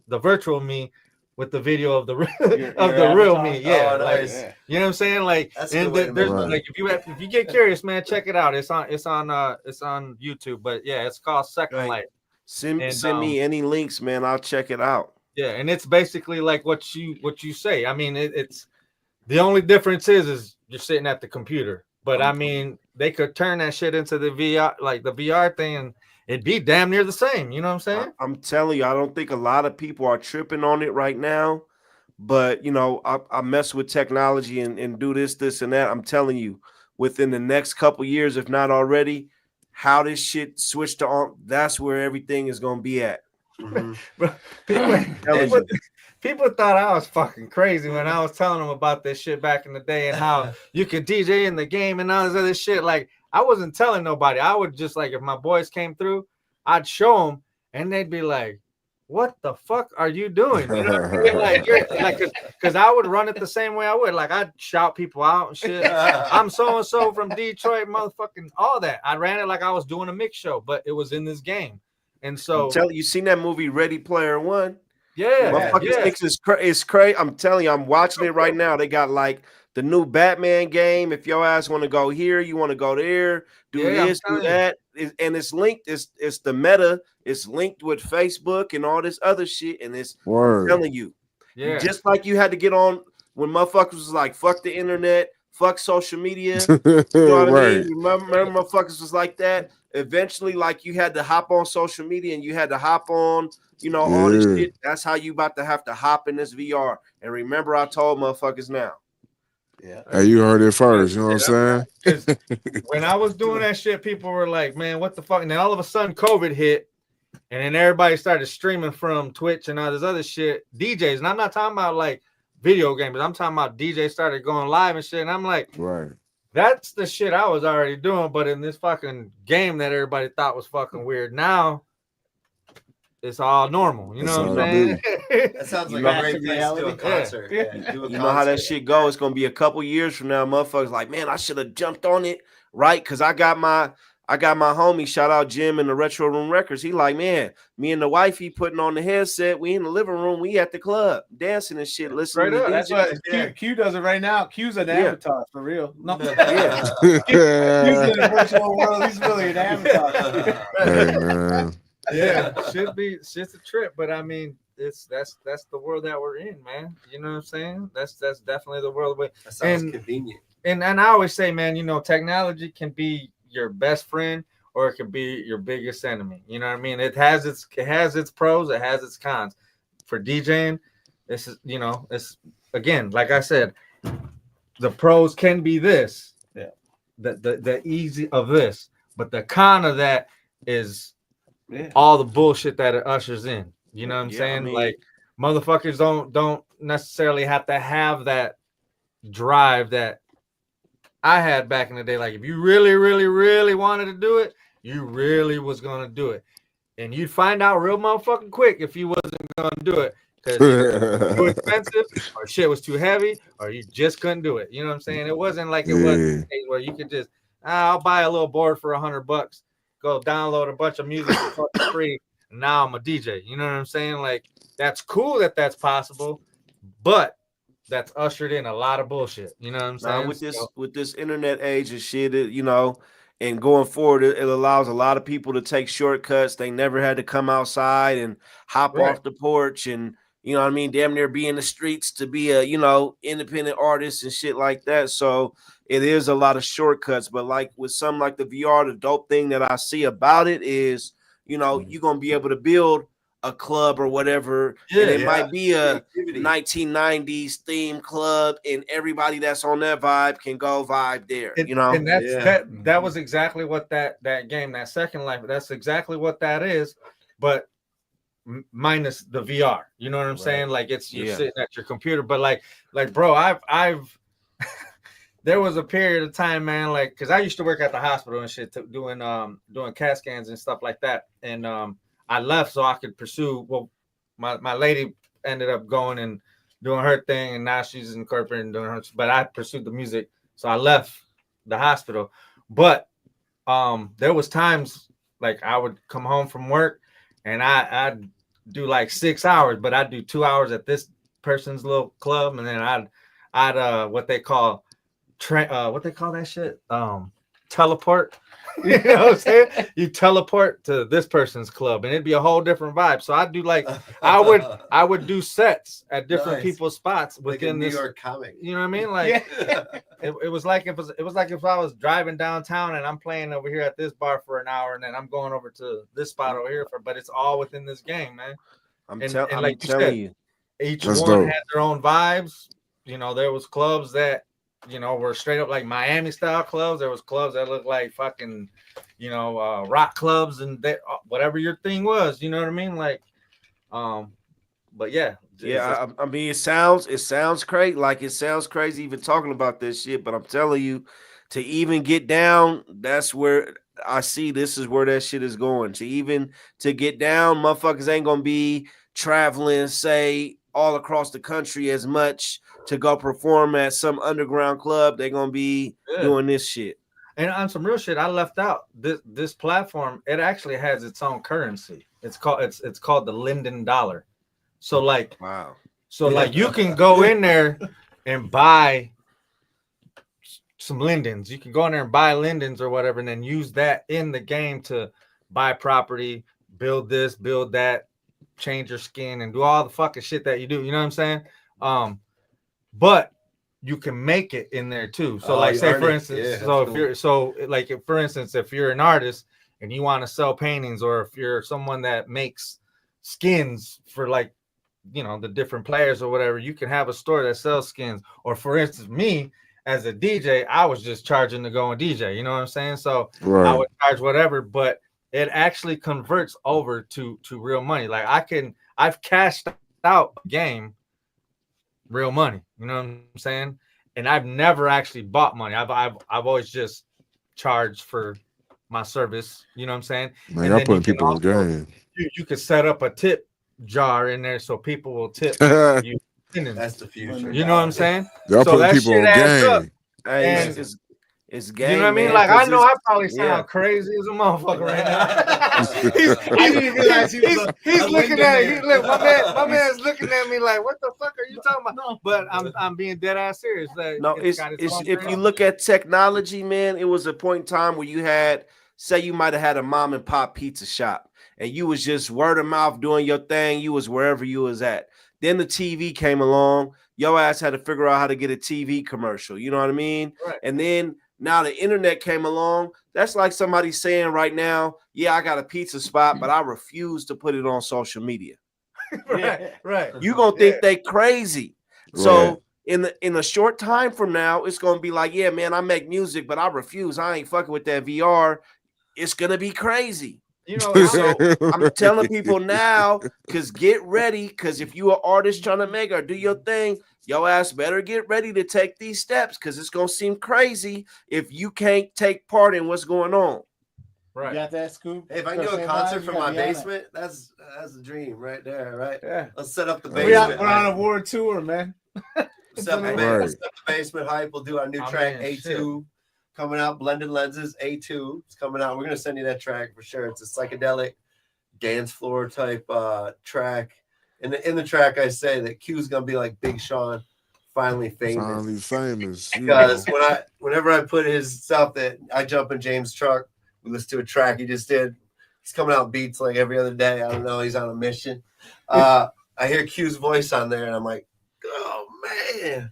the virtual me, with the video of the real me. Yeah, nice. You know what I'm saying? Like, and there's like if you get curious, man, check it out. It's on YouTube. But yeah, it's called Second Life. Send me any links, man. I'll check it out. Yeah, and it's basically like what you say. I mean, it's the only difference is you're sitting at the computer. But I mean, they could turn that shit into the VR, like the VR thing, and it'd be damn near the same. You know what I'm saying? I'm telling you, I don't think a lot of people are tripping on it right now. But, you know, I mess with technology and do this, and that. I'm telling you, within the next couple years, if not already, how this shit switched to on, that's where everything is going to be at. Mm-hmm. People thought I was fucking crazy when I was telling them about this shit back in the day and how you could DJ in the game and all this other shit. Like, I wasn't telling nobody. I would just, like, if my boys came through, I'd show them, and they'd be like, "What the fuck are you doing?" You know what I mean? Like, because I would run it the same way I would. Like, I'd shout people out and shit. I'm so and so from Detroit, motherfucking all that. I ran it like I was doing a mix show, but it was in this game. And so, you seen that movie Ready Player One? Yeah, motherfuckers it's crazy. I'm telling you, I'm watching it right now. They got like the new Batman game. If your ass want to go here, you want to go there, do this, do that, and it's linked. It's the meta. It's linked with Facebook and all this other shit. And it's I'm telling you, just like you had to get on when motherfuckers was like, "Fuck the internet, fuck social media." You know what I mean? Remember, motherfuckers was like that. Eventually, like you had to hop on social media and you had to hop on, you know, all this shit. That's how you about to have to hop in this VR. And remember, I told motherfuckers now. Yeah. Hey, you heard it first. You know what I'm saying? When I was doing that shit, people were like, "Man, what the fuck?" And then all of a sudden, COVID hit, And then everybody started streaming from Twitch and all this other shit. DJs, and I'm not talking about like video games. I'm talking about DJs started going live and shit. And I'm like, Right. that's the shit I was already doing. But in this fucking game that everybody thought was fucking weird, now it's all normal. You know what I'm saying? That sounds like know, a great place to do a concert. Yeah. Yeah, do a You know how that concert. shit go. It's gonna be a couple years from now. Motherfuckers like, man, I should have jumped on it, right? Because I got my homie, shout out Jim in the Retro Room Records. He like, man, me and the wifey putting on the headset. We in the living room. We at the club dancing and shit, listening to That's DJ. what Q does it right now. Q's an avatar for real. No. Yeah. Q's in the virtual world. He's really an avatar. Hey, man. Yeah, shit's a trip. But I mean, that's the world that we're in, man. You know what I'm saying? That's definitely the world. That sounds And- convenient. And I always say, man, you know, technology can be your best friend or it can be your biggest enemy. You know what I mean? It has its pros, it has its cons. For DJing, this is, you know, it's again, like I said, the pros can be this, Yeah, the easy of this, but the con of that is yeah. all the bullshit that it ushers in. You know what I'm Yeah, saying? I mean- Like motherfuckers don't necessarily have to have that drive that I had back in the day. Like if you really, really, really wanted to do it, you really was gonna do it, and you'd find out real motherfucking quick if you wasn't gonna do it because too expensive or shit was too heavy or you just couldn't do it. You know what I'm saying? It wasn't like it was Yeah. these days where you could just I'll buy a little board for $100, go download a bunch of music for fucking free, and now I'm a DJ. You know what I'm saying? Like that's cool that that's possible, but that's ushered in a lot of bullshit. You know what I'm saying? Now with So- this internet age and shit, you know, and going forward, it allows a lot of people to take shortcuts. They never had to come outside and hop Right. off the porch and you know what I mean, damn near be in the streets to be a, you know, independent artist and shit like that. So it is a lot of shortcuts. But like with something like the VR, the dope thing that I see about it is, you know, you're gonna be able to build a club or whatever, and it might be a Creativity. 1990s theme club, and everybody that's on that vibe can go vibe there. And, You know, and that's Yeah. that was exactly what that game, that Second Life, that's exactly what that is, but minus the VR. You know what I'm saying? Like it's you're Yeah. sitting at your computer, but like bro, I've there was a period of time, man, like because I used to work at the hospital and shit, doing CAT scans and stuff like that, and I left so I could pursue. Well, my lady ended up going and doing her thing, and now she's in corporate and doing her. But I pursued the music, so I left the hospital. But there was times like I would come home from work, and I'd do like 6 hours, but I'd do 2 hours at this person's little club, and then I'd what they call that shit teleport. You know what I'm saying? You teleport to this person's club and it'd be a whole different vibe. So I'd do like I would do sets at different Nice. people's spots like a within New this. York comic. You know what I mean? Like it was like if I was driving downtown and I'm playing over here at this bar for an hour and then I'm going over to this spot over here but it's all within this game, man. I'm and telling like you you. said, each That's one dope. had their own vibes. You know, there was clubs that, you know, were straight up like Miami style clubs. There was clubs that looked like fucking, you know, rock clubs and whatever your thing was. You know what I mean? Like, but yeah, Yeah, I mean, it sounds crazy. Like it sounds crazy even talking about this shit. But I'm telling you, to even get down, that's where I see this is where that shit is going. To get down, motherfuckers ain't gonna be traveling, say, all across the country as much to go perform at some underground club. They're gonna be doing this shit. And on some real shit, I left out this platform. It actually has its own currency. It's called the Linden dollar. So like, wow. So like you can go in there and buy some lindens. You can go in there and buy lindens or whatever, and then use that in the game to buy property, build this, build that, change your skin, and do all the fucking shit that you do. You know what I'm saying? But you can make it in there too. So like, say for instance, for instance, if you're an artist and you want to sell paintings, or if you're someone that makes skins for like, you know, the different players or whatever, you can have a store that sells skins. Or for instance, me as a DJ, I was just charging to go and DJ. You know what I'm saying? So I would charge whatever, but it actually converts over to real money. Like I've cashed out a game real money. You know what I'm saying? And I've never actually bought money. I've always just charged for my service. You know what I'm saying? Man, And y'all then you putting can people on also game. you could set up a tip jar in there so people will tip you. That's the future. You know what I'm saying? Y'all So putting that people shit on adds up. game. Hey, And it's you know what I game, mean? man. Like I Because know it's I probably yeah. sound crazy as a motherfucker right now. I didn't realize he was He's a looking Lincoln at man. he look my man's looking at me like, what the fuck are you talking about? No. But I'm being dead ass serious. Like, No, it's got it's own if you brand. look at technology, man, it was a point in time where you had, say you might have had a mom and pop pizza shop and you was just word of mouth doing your thing. You was wherever you was at. Then the TV came along. Your ass had to figure out how to get a TV commercial. You know what I mean? Right. And then now the internet came along. That's like somebody saying right now, yeah, I got a pizza spot, but I refuse to put it on social media. Right. You gonna think they crazy. Right. So in a short time from now, it's gonna be like, yeah, man, I make music, but I refuse. I ain't fucking with that VR. It's gonna be crazy. You know, So I'm telling people now, cause get ready, cause if you an artist trying to make or do your thing, your ass better get ready to take these steps, cause it's gonna seem crazy if you can't take part in what's going on. right. You got that, Scoop? Hey, if I can do a concert from my basement, that's a dream right there, right? Yeah. Let's set up the We're basement. on a world tour, man. Set up the Right. basement hype. We'll do our new Oh, track, man, A2, coming out. Blended Lenses, A2. It's coming out. We're going to send you that track for sure. It's a psychedelic dance floor type track. In the track, I say that Q's going to be like Big Sean, finally famous. Finally famous. Because whenever I put his stuff that I jump in James' truck, we listen to a track he just did. He's coming out beats like every other day. I don't know. He's on a mission. I hear Q's voice on there, and I'm like, oh man.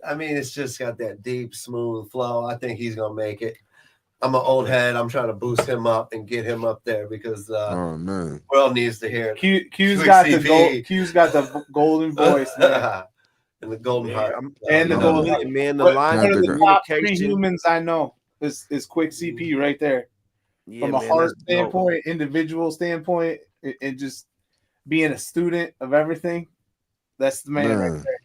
I mean, it's just got that deep, smooth flow. I think he's gonna make it. I'm an old head. I'm trying to boost him up and get him up there because Oh man. the world needs to hear it. Q's Quick got CP. the gold. Q's got the golden voice, man. And the golden Man, heart. And the I'm golden with heart. it, man. The One line of of the top 3 communication. humans I know is Quick CP right there. Yeah, From a man, heart that's dope. standpoint, individual standpoint, and just being a student of everything. That's the man right there.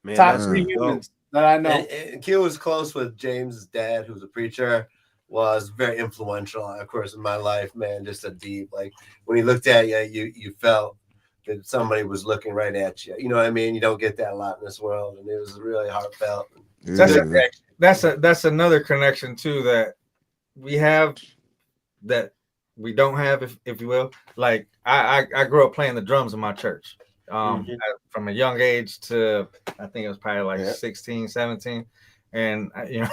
Man, Top that's 3 dope. humans that I know. And Q was close with James' dad, who's a preacher, was very influential, of course, in my life, man. Just a deep, like when he looked at you, you felt that somebody was looking right at you. You know what I mean? You don't get that a lot in this world, and it was really heartfelt. Yeah. That's another connection too that we have that we don't have, if you will. Like I grew up playing the drums in my church. From a young age to I think it was probably like 16, 17. And you know,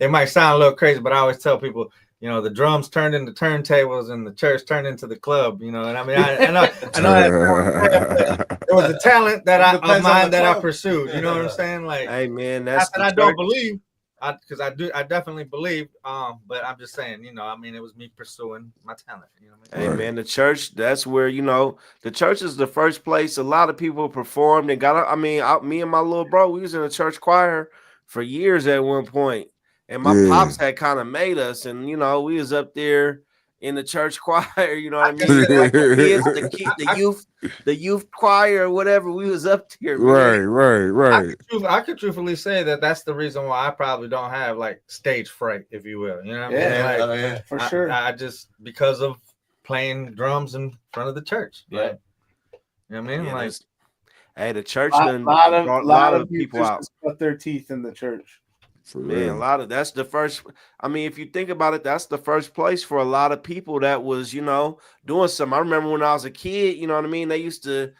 it might sound a little crazy, but I always tell people, you know, the drums turned into turntables and the church turned into the club, you know. And I mean, I know that it was a talent that I pursued. You know what I'm saying? Like, hey man, that's not that I don't believe, because I definitely believe. But I'm just saying, you know, I mean, it was me pursuing my talent. You know what I mean? Hey man, the church, that's where, you know, the church is the first place a lot of people performed and me and my little bro, we was in a church choir for years at one point. And my pops had kind of made us, and you know, we was up there in the church choir, you know what I mean? Like the youth choir or whatever, we was up there, man. Right. I could truthfully say that that's the reason why I probably don't have like stage fright, if you will. You know what I mean? Like, for sure. I just, because of playing drums in front of the church. Yeah. Like, you know what I mean? Like, hey, the church a lot of people out. Cut their teeth in the church. For Man, real. that's the first. I mean, if you think about it, that's the first place for a lot of people that was, you know, doing something. I remember when I was a kid, you know what I mean? They used to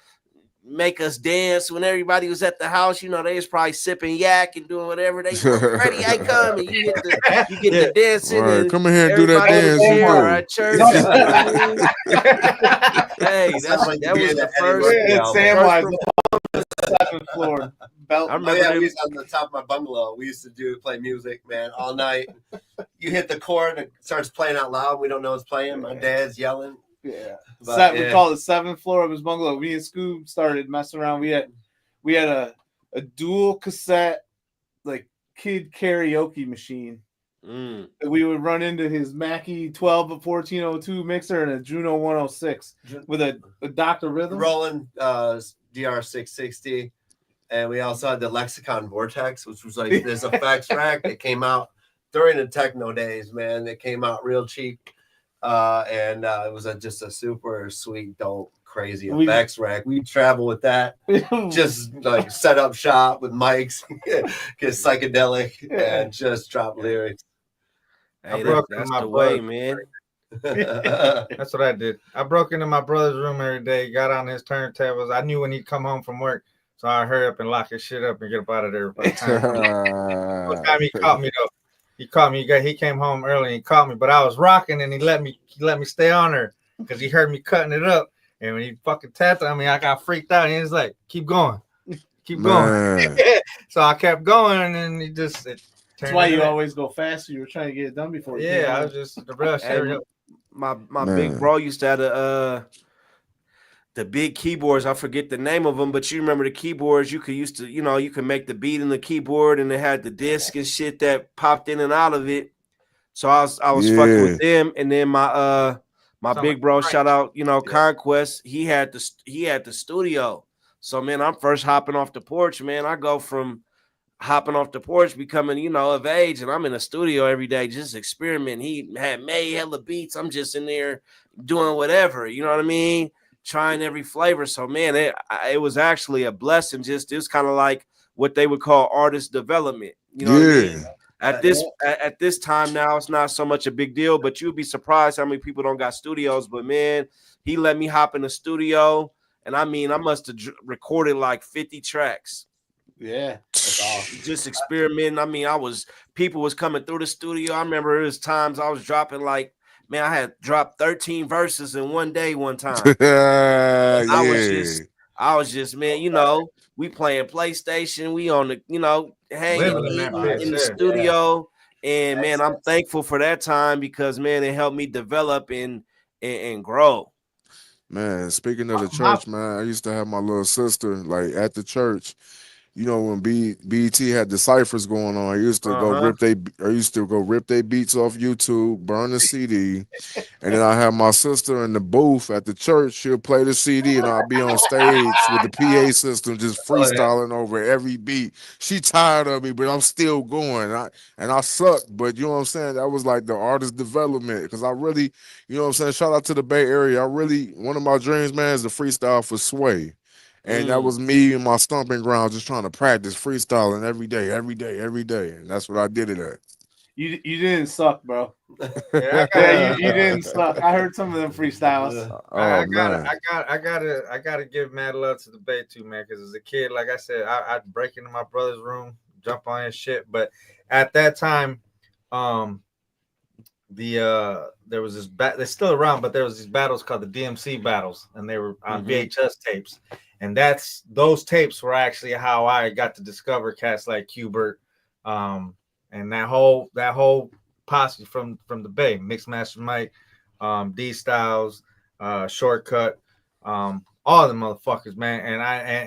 make us dance when everybody was at the house. You know, they was probably sipping yak and doing whatever they ready. I come and you get the dancing. Right. And come in here and do that dance. at church. You know what I mean? Hey, that was the first. Samwise, the 7th floor belt. I remember we was on the top of my bungalow. We used to play music, man, all night. You hit the chord and it starts playing out loud. We don't know what's playing. My dad's yelling. Yeah. We call it 7th floor of his bungalow. Me and Scoob started messing around. We had a dual cassette, like kid karaoke machine We would run into his Mackie 12 1402 mixer and a Juno 106 with a Dr. Rhythm. Roland DR660. And we also had the Lexicon Vortex, which was like this effects rack that came out during the techno days, man. It came out real cheap. And it was just a super sweet, dope, crazy effects rack. We travel with that, just like set up shop with mics, get psychedelic, and just drop lyrics. Hey, that's the way, man. That's what I did. I broke into my brother's room every day, got on his turntables. I knew when he'd come home from work, so I hurry up and lock his shit up and get up out of there. By the time he caught me though, he caught me. He came home early and he caught me, but I was rocking and he let me stay on there because he heard me cutting it up. And when he fucking tapped on me, I got freaked out. And he was like, "Keep going, keep going." So I kept going, and he just. That's why you always go faster. You were trying to get it done before. Yeah, I was just the rush. My big bro used to have the big keyboards. I forget the name of them, but you remember the keyboards? You could make the beat in the keyboard, and it had the disc and shit that popped in and out of it. So I was fucking with them, and then my big bro, shout out, Conquest. He had the studio. So man, I'm first hopping off the porch, man. I go from hopping off the porch, becoming, of age, and I'm in the studio every day, just experimenting. He had made hella beats. I'm just in there doing whatever, you know what I mean? Trying every flavor. So man, it was actually a blessing. Just it was kind of like what they would call artist development. You know what I mean? At this time now, it's not so much a big deal, but you'd be surprised how many people don't got studios. But man, he let me hop in the studio, and I mean, I must have recorded like 50 tracks. Yeah, that's awesome. Just experimenting. I mean, people was coming through the studio. I remember there was times I was dropping I had dropped 13 verses in one day one time. I was just, man, we playing PlayStation, we on the, hanging, eating in the studio. And man, I'm thankful for that time because man, it helped me develop and grow. Man, speaking of the church, man, I used to have my little sister at the church. When BET had the ciphers going on, I used to go rip their beats off YouTube, burn the CD, and then I have my sister in the booth at the church. She'll play the CD, and I'll be on stage with the PA system, just freestyling over every beat. She tired of me, but I'm still going. I suck, but you know what I'm saying. That was like the artist development because I really, you know what I'm saying. Shout out to the Bay Area. One of my dreams, man, is to freestyle for Sway. And that was me in my stomping ground, just trying to practice freestyling every day. And that's what I did it at. You didn't suck, bro. You didn't suck. I heard some of them freestyles. I gotta give mad love to the Bay too, man. Because as a kid, like I said, I'd break into my brother's room, jump on his shit. But at that time, there was this they're still around, but there was these battles called the DMC battles, and they were on VHS tapes. And those tapes were actually how I got to discover cats like Qbert, and that whole posse from the Bay, Mixmaster Mike, D Styles, Shortcut, all the motherfuckers, man.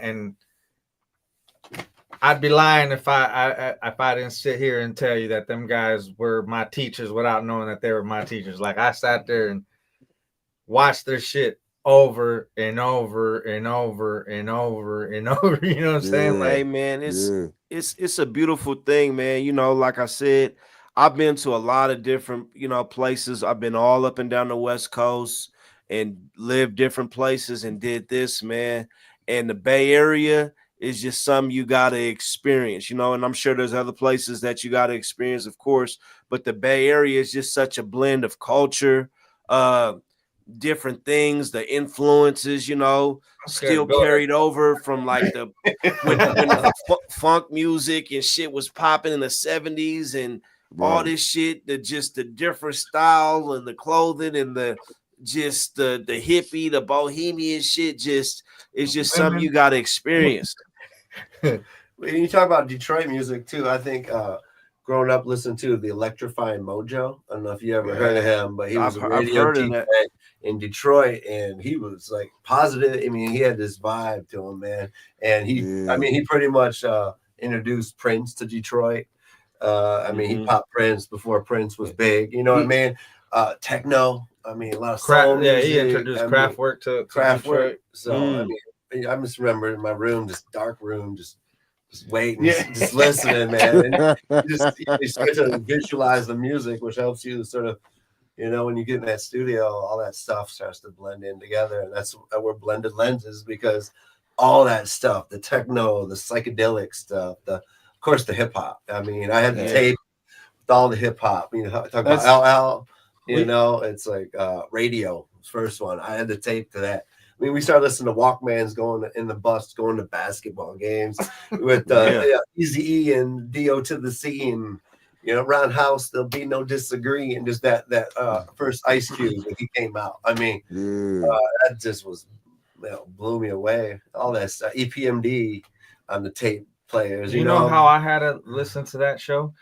And I'd be lying if I didn't sit here and tell you that them guys were my teachers without knowing that they were my teachers. Like I sat there and watched their shit over and over and over and over and over. You know what I'm saying? Hey man, it's a beautiful thing, man. Like I said, I've been to a lot of different, places. I've been all up and down the West Coast and lived different places and did this, man. And the Bay Area is just something you gotta experience, and I'm sure there's other places that you gotta experience, of course, but the Bay Area is just such a blend of culture, different things, the influences, still carried over from like when funk music and shit was popping in the 70s and all this shit, the different style and the clothing and the hippie, the bohemian shit, it's just something you got to experience. When you talk about Detroit music too, I think growing up listening to the Electrifying Mojo. I don't know if you ever heard of him, but he was a radio DJ in Detroit, and he was like positive. I mean, he had this vibe to him, man. And he pretty much introduced Prince to Detroit. I mean, he popped Prince before Prince was big. You know what I mean? Techno. I mean, a lot of soul music. He introduced Kraftwerk to Kraftwerk. Detroit. So I mean, I just remember in my room, this dark room, just waiting, just listening, man. And you start to visualize the music, which helps you sort of, when you get in that studio, all that stuff starts to blend in together, and that's where blended lenses, because all that stuff, the techno, the psychedelic stuff, of course the hip hop. I mean, I had the tape with all the hip hop. Talk about LL. It's like Radio, first one. I had the tape to that. I mean, we started listening to Walkmans going in the bus, going to basketball games with Easy E and D.O. to the C, and Roundhouse, there'll be no disagree, and just that first Ice Cube when he came out. I mean, that just was blew me away. All that stuff, EPMD on the tape players. You know how I had to listen to that show?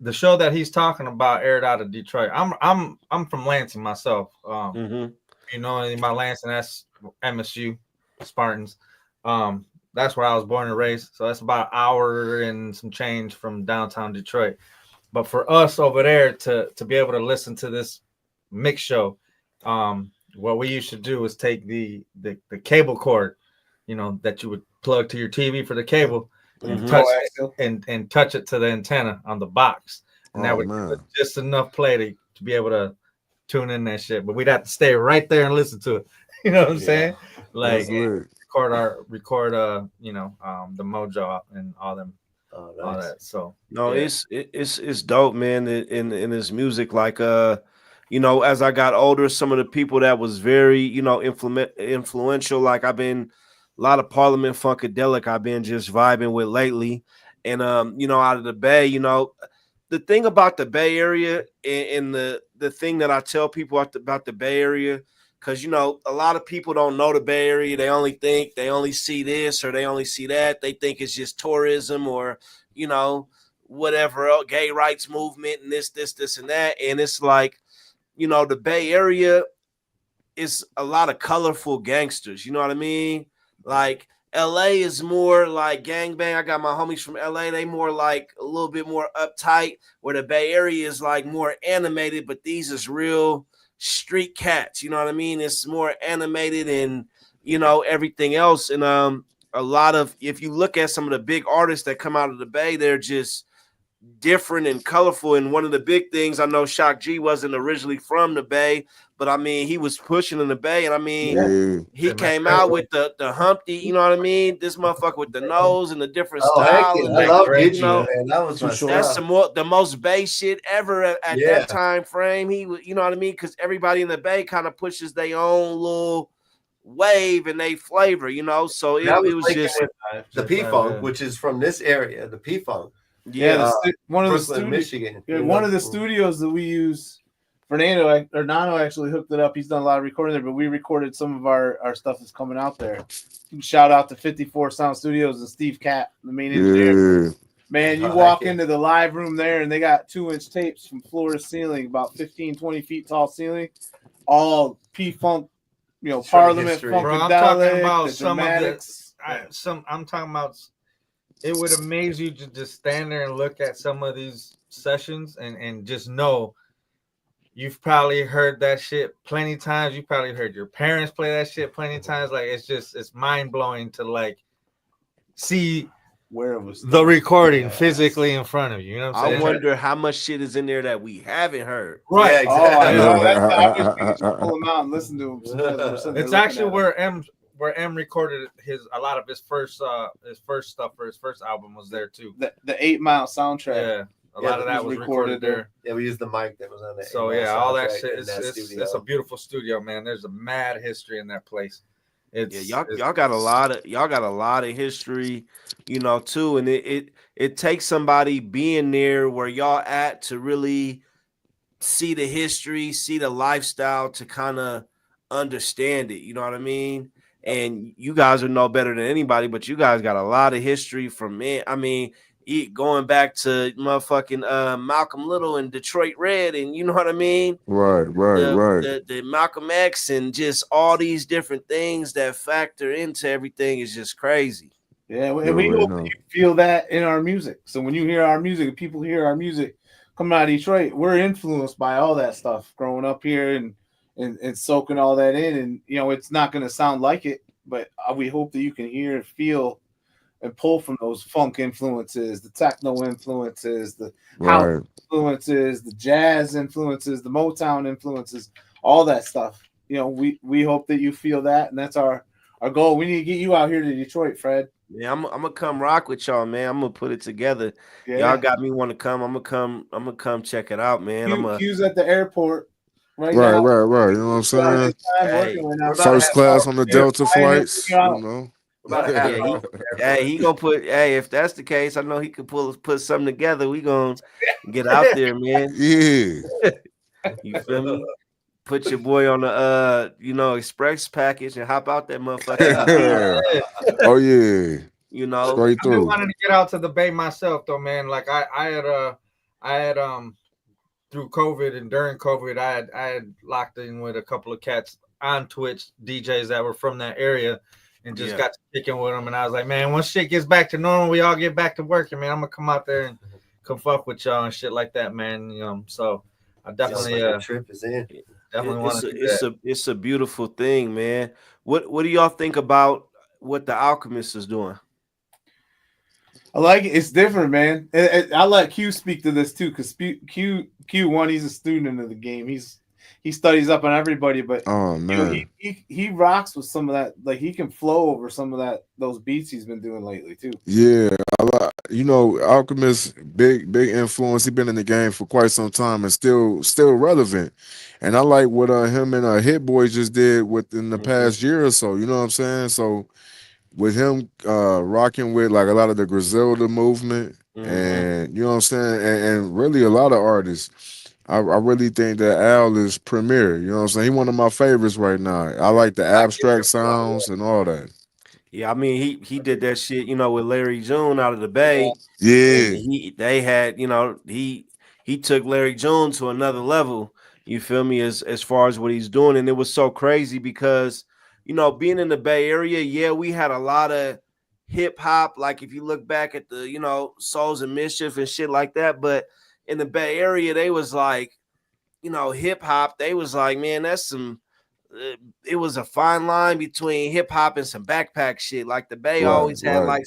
The show that he's talking about aired out of Detroit. I'm from Lansing myself. You know anything about Lansing? That's MSU Spartans. That's where I was born and raised. So that's about an hour and some change from downtown Detroit. But for us over there to be able to listen to this mix show, what we used to do is take the cable cord, that you would plug to your TV for the cable, and touch it to the antenna on the box, and that would give just enough play to be able to tune in that shit. But we'd have to stay right there and listen to it. You know what I'm saying? Like record the Mojo and all them. All that. So it's dope, man. In his music, like as I got older, some of the people that was very influential, like I've been a lot of Parliament Funkadelic I've been just vibing with lately, and out of the Bay, the thing about the Bay Area, and the thing that I tell people about the Bay Area, because a lot of people don't know the Bay Area. They only see this or they only see that. They think it's just tourism or whatever else, gay rights movement and this and that. And it's like, the Bay Area is a lot of colorful gangsters. You know what I mean? Like LA is more like gangbang. I got my homies from LA. They more like a little bit more uptight, where the Bay Area is like more animated, but these is real street cats. You know what I mean? It's more animated and everything else. And a lot of, if you look at some of the big artists that come out of the Bay, they're just different and colorful. And one of the big things, I know Shock G wasn't originally from the Bay, but I mean, he was pushing in the Bay, and I mean, he came out with the Humpty, you know what I mean? This motherfucker with the nose and the different style. And I love man. That was that's the most Bay shit ever at that time frame. He was, you know what I mean? Because everybody in the Bay kind of pushes their own little wave and they flavor, So it was just the P-Funk, which is from this area, the P-Funk. One of Brooklyn, Michigan. One of the studios that we use, Nano actually hooked it up. He's done a lot of recording there, but we recorded some of our stuff that's coming out there. Shout out to 54 Sound Studios and Steve Catt, the main engineer. Man, you walk into the live room there, and they got 2-inch tapes from floor to ceiling, about 15, 20 feet tall ceiling, all P-Funk, Parliament Funkadelic. Bro, I'm talking about some dramatics. I'm talking about. It would amaze you to just stand there and look at some of these sessions and just know you've probably heard that shit plenty times. You probably heard your parents play that shit plenty times. Like, it's mind blowing to like see where it was the recording physically in front of you. You know what I'm saying? I wonder how much shit is in there that we haven't heard. Right. Yeah, exactly. I wish we could pull them out and listen to them. It's actually where M recorded a lot of his first stuff for his first album was there too. The 8 Mile soundtrack. Yeah, a lot of that was recorded there. Yeah, we used the mic that was on there. So all that shit. It's a beautiful studio, man. There's a mad history in that place. Y'all got a lot of history, too, and it takes somebody being there where y'all at to really see the history, see the lifestyle, to kind of understand it. You know what I mean? And you guys would know better than anybody, but you guys got a lot of history from it. I mean, going back to motherfucking Malcolm Little and Detroit Red, and you know what I mean? Right. The Malcolm X and just all these different things that factor into everything is just crazy. Yeah, You and we already hope that know. you feel that in our music. So when you hear our music, and people hear our music coming out of Detroit, we're influenced by all that stuff growing up here and soaking all that in. And it's not going to sound like it, but we hope that you can hear and feel and pull from those funk influences, the techno influences, the house Right. influences, the jazz influences, the Motown influences, all that stuff. We hope that you feel that, and that's our goal. We need to get you out here to Detroit, Fred. Yeah, I'm gonna come rock with y'all, man. I'm gonna put it together. Y'all Yeah. got me want to come. I'm gonna come. I'm gonna come check it out, man. I'm a Q's at the airport right Right, now. right, right. You know what I'm On saying? his time working hey, right now. We're about So to First have class fun. on the we're Delta flying him flights, you out. know. We're about to have yeah, fun he from the hey, airport. he gonna put hey, if that's the case, I know he could put something together. We gonna get out there, man. Yeah. You feel me? Put your boy on the express package and hop out that motherfucker easy. Oh yeah. You know, Straight I've been through. wanting to get out to the Bay myself, though, man. Like I had through COVID and during COVID, I had locked in with a couple of cats on Twitch, DJs that were from that area, and just yeah. got to kicking with them. And I was like, man, once shit gets back to normal, we all get back to working, man. I'm gonna come out there and come fuck with y'all and shit like that, man. So I Sounds definitely, like the trip is in. definitely It's want a to do that. it's a beautiful thing, man. What do y'all think about what the Alchemist is doing? I like it. It's different, man. I let Q speak to this too, because Q1, he's a student of the game. He studies up on everybody, but Oh man. he rocks with some of that. Like he can flow over some of those beats he's been doing lately too. Yeah. Alchemist, big influence. He been in the game for quite some time and still relevant. And I like what him and Hit Boy just did within the Hmm. past year or so. You know what I'm saying? So with him rocking with like a lot of the Griselda movement Hmm. and you know what I'm saying, and really a lot of artists. I really think that Al is premier. You know what I'm saying? He one of my favorites right now. I like the I get abstract it, bro. sounds and all that. Yeah, I mean he did that shit, with Larry June out of the Bay, and Yeah, they had, he took Larry June to another level. You feel me? As far as what he's doing, and it was so crazy because being in the Bay Area, yeah, we had a lot of hip hop. Like if you look back at the Souls and Mischief and shit like that, but in the Bay Area, they was like hip hop. They was like, man, that's some it was a fine line between hip hop and some backpack shit. Like the Bay right, always had right. like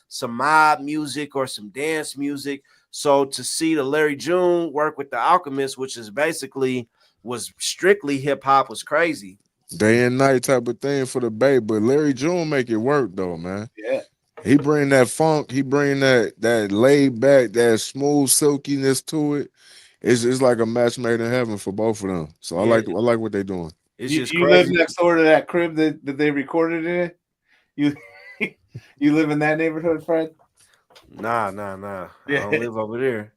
some mob music or some dance music. So to see the Larry June work with the Alchemist, which is basically was strictly hip hop, was crazy. Day and night type of thing for the Bay, but Larry June make it work though, man. Yeah, He bring that funk, he bring that laid back, that smooth silkiness to it. It's like a match made in heaven for both of them. So Yeah, I like what they doing. it's you, just you live crazy. next door to that crib that they recorded in. You you live in that neighborhood, Fred? Nah. I Yeah, don't live over there.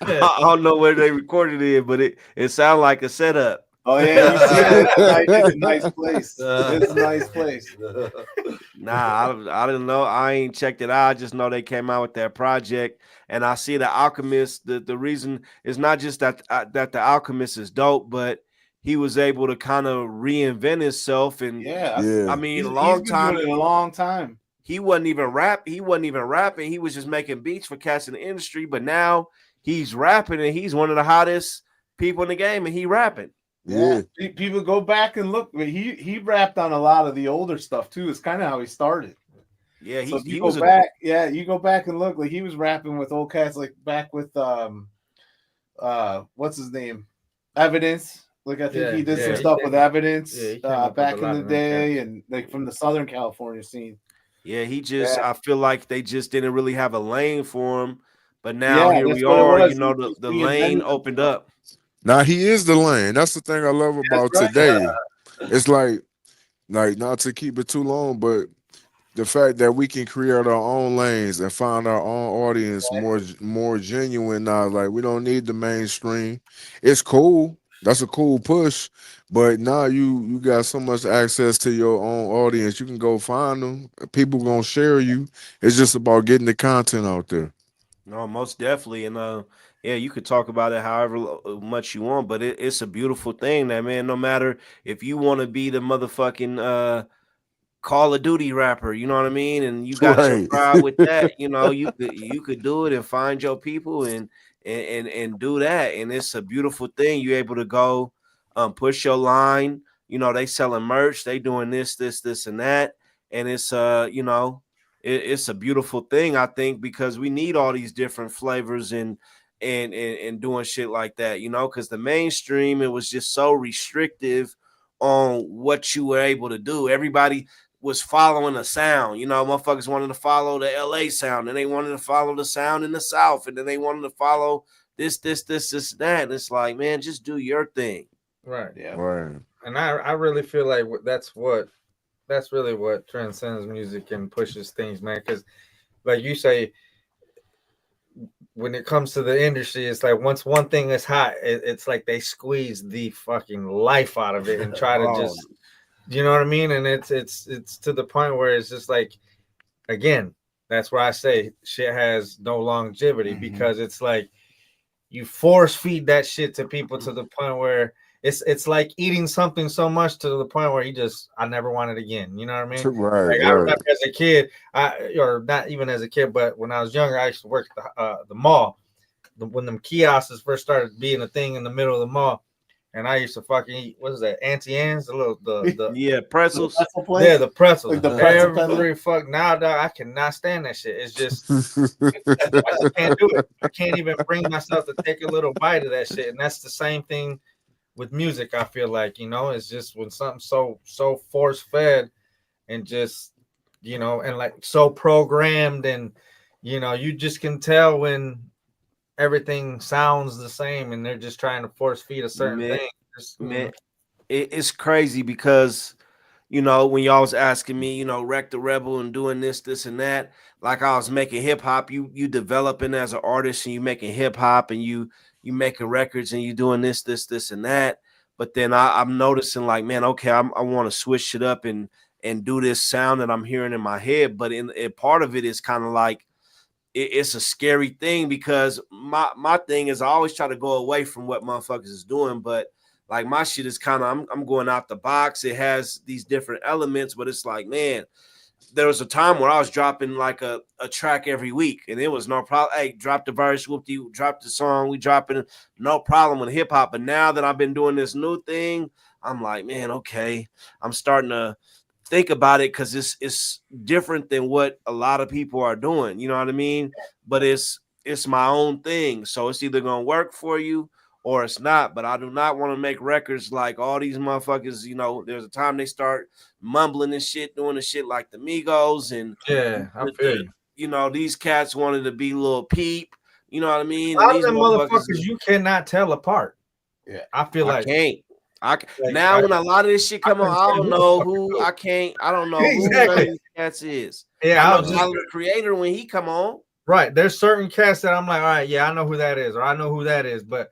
yeah. I don't know where they recorded it, but it sounded like a setup. Oh yeah, you see it. It's a nice place. It's a nice place. Nah, I didn't know. I ain't checked it out. I just know they came out with that project, and I see the Alchemist. The reason is not just that the Alchemist is dope, but he was able to kind of reinvent himself. And Yeah, I Yeah. mean, a he's long been doing time it a long time. he wasn't even rap. He wasn't even rapping. He was just making beats for cats in the industry. But now he's rapping, and he's one of the hottest people in the game, and he rapping. Yeah, Yeah. people go back and look. But he rapped on a lot of the older stuff too. It's kind of how he started. Yeah, So if you he go was a back, yeah, you go back and look. Like he was rapping with old cats, like back with what's his name, Evidence. Like I think Yeah, he did some yeah, stuff with yeah, Evidence he came up with a back in lot the of them day, cats. and like from the Southern California scene. Yeah, he just Yeah, I feel like they just didn't really have a lane for him. But now yeah, here that's we what it are, was. the, He the lane reinvented opened himself. up. Now he is the lane. That's the thing I love That's about right. today. It's like not to keep it too long, but the fact that we can create our own lanes and find our own audience more genuine now. Like we don't need the mainstream. It's cool. That's a cool push, but now you got so much access to your own audience. You can go find them. People gonna share you. It's just about getting the content out there. No, most definitely. And yeah, you could talk about it however much you want, but it's a beautiful thing that, man, no matter if you want to be the motherfucking Call of Duty rapper, you know what I mean? And you got your Right. crowd with that, you could do it and find your people and do that. And it's a beautiful thing. You're able to go push your line. They selling merch, they doing this, and that. And it's it's a beautiful thing, I think, because we need all these different flavors and doing shit like that, because the mainstream, it was just so restrictive on what you were able to do. Everybody was following a sound. Motherfuckers wanted to follow the LA sound, and they wanted to follow the sound in the South, and then they wanted to follow this, that. And it's like, man, just do your thing. Right. Yeah. Right. And I really feel like that's really what transcends music and pushes things, man. Because like you say, when it comes to the industry, it's like once one thing is hot, it's like they squeeze the fucking life out of it and try to just, you know what I mean? And it's to the point where it's just like, again, that's where I say shit has no longevity, because it's like you force feed that shit to people to the point where it's like eating something so much to the point where I never want it again. You know what I mean? Right. Like, I Right. remember as a kid, or not even as a kid, but when I was younger, I used to work at the mall. When them kiosks first started being a thing in the middle of the mall, and I used to fucking eat, what is that, Auntie Anne's, the Yeah, pretzels. yeah, the pretzels. Like the pretzel Every fuck now, dog, I cannot stand that shit. It's just I just can't do it. I can't even bring myself to take a little bite of that shit. And that's the same thing with music. I feel like, it's just when something so force fed and just, and like so programmed, and you just can tell when everything sounds the same and they're just trying to force feed a certain Man, thing. Just, man, it's crazy because when y'all was asking me, wreck the rebel and doing this and that, like I was making hip hop, you developing as an artist, and you making hip hop, and you making records, and you doing this and that. But then I'm noticing, like, man, okay, I want to switch it up and do this sound that I'm hearing in my head. But in part of it is kind of like it's a scary thing, because my thing is I always try to go away from what motherfuckers is doing, but like my shit is kind of I'm going out the box. It has these different elements, but it's like, man, there was a time where I was dropping like a track every week, and it was no problem. Hey, drop the verse, whoop you drop the song, we dropping it, no problem with hip hop. But now that I've been doing this new thing, I'm like, man, okay, I'm starting to think about it, because it's different than what a lot of people are doing. You know what I mean? But it's my own thing, so it's either gonna work for you or it's not. But I do not want to make records like all these motherfuckers. There's a time they start mumbling and shit, doing the shit like the Migos, and yeah, I feel you. these cats wanted to be Lil Peep. You know what I mean? A And lot of these them motherfuckers, motherfuckers you cannot tell apart. Yeah. I feel I like can't. Like, Now when a lot of this shit come on, couldn't I tell don't who the know fuck it who was. I can't. I don't know who none of Exactly. these cats is. Yeah, I I know was just Tyler the Creator when he come on. right. There's certain cats that I'm like, all right, yeah, I know who that is, or I know who that is, but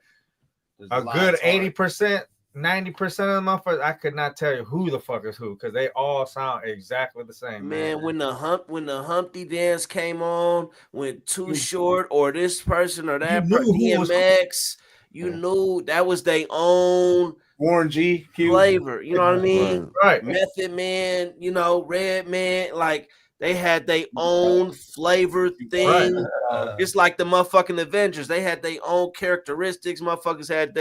a good 80%, 90% of the motherfuckers, I could not tell you who the fuck is who, because they all sound exactly the same. Man, when the Humpty Dance came on, when Too Short or this person or You that knew who was who. DMX, you knew that was their own Warren G. Q. flavor. You know what I mean? Right. Right. Method Man, Red Man, like they had their own flavor thing. It's like the motherfucking Avengers. They had their own characteristics. Motherfuckers had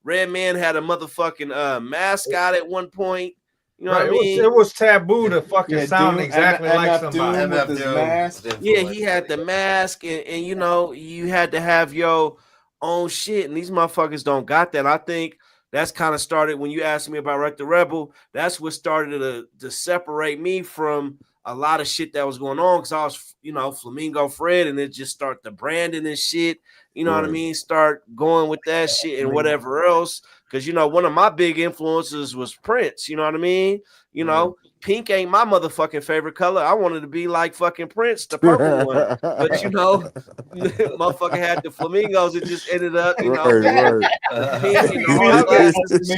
Red Man had a motherfucking mascot at one point. You know what I mean? It was taboo to fucking sound Doom, exactly like MF somebody. Doom with his mask. Yeah, he had the mask, and you had to have your own shit, and these motherfuckers don't got that. I think that's kind of started when you asked me about Wreck the Rebel. That's what started to separate me from a lot of shit that was going on, because I was, Flamingo Fred, and it just start the branding and shit. You know what I mean? Start going with that shit and whatever else. Because one of my big influences was Prince. You know what I mean? Pink ain't my motherfucking favorite color. I wanted to be like fucking Prince, the purple one. But motherfucker had the flamingos. It just ended up, pink and hard glasses,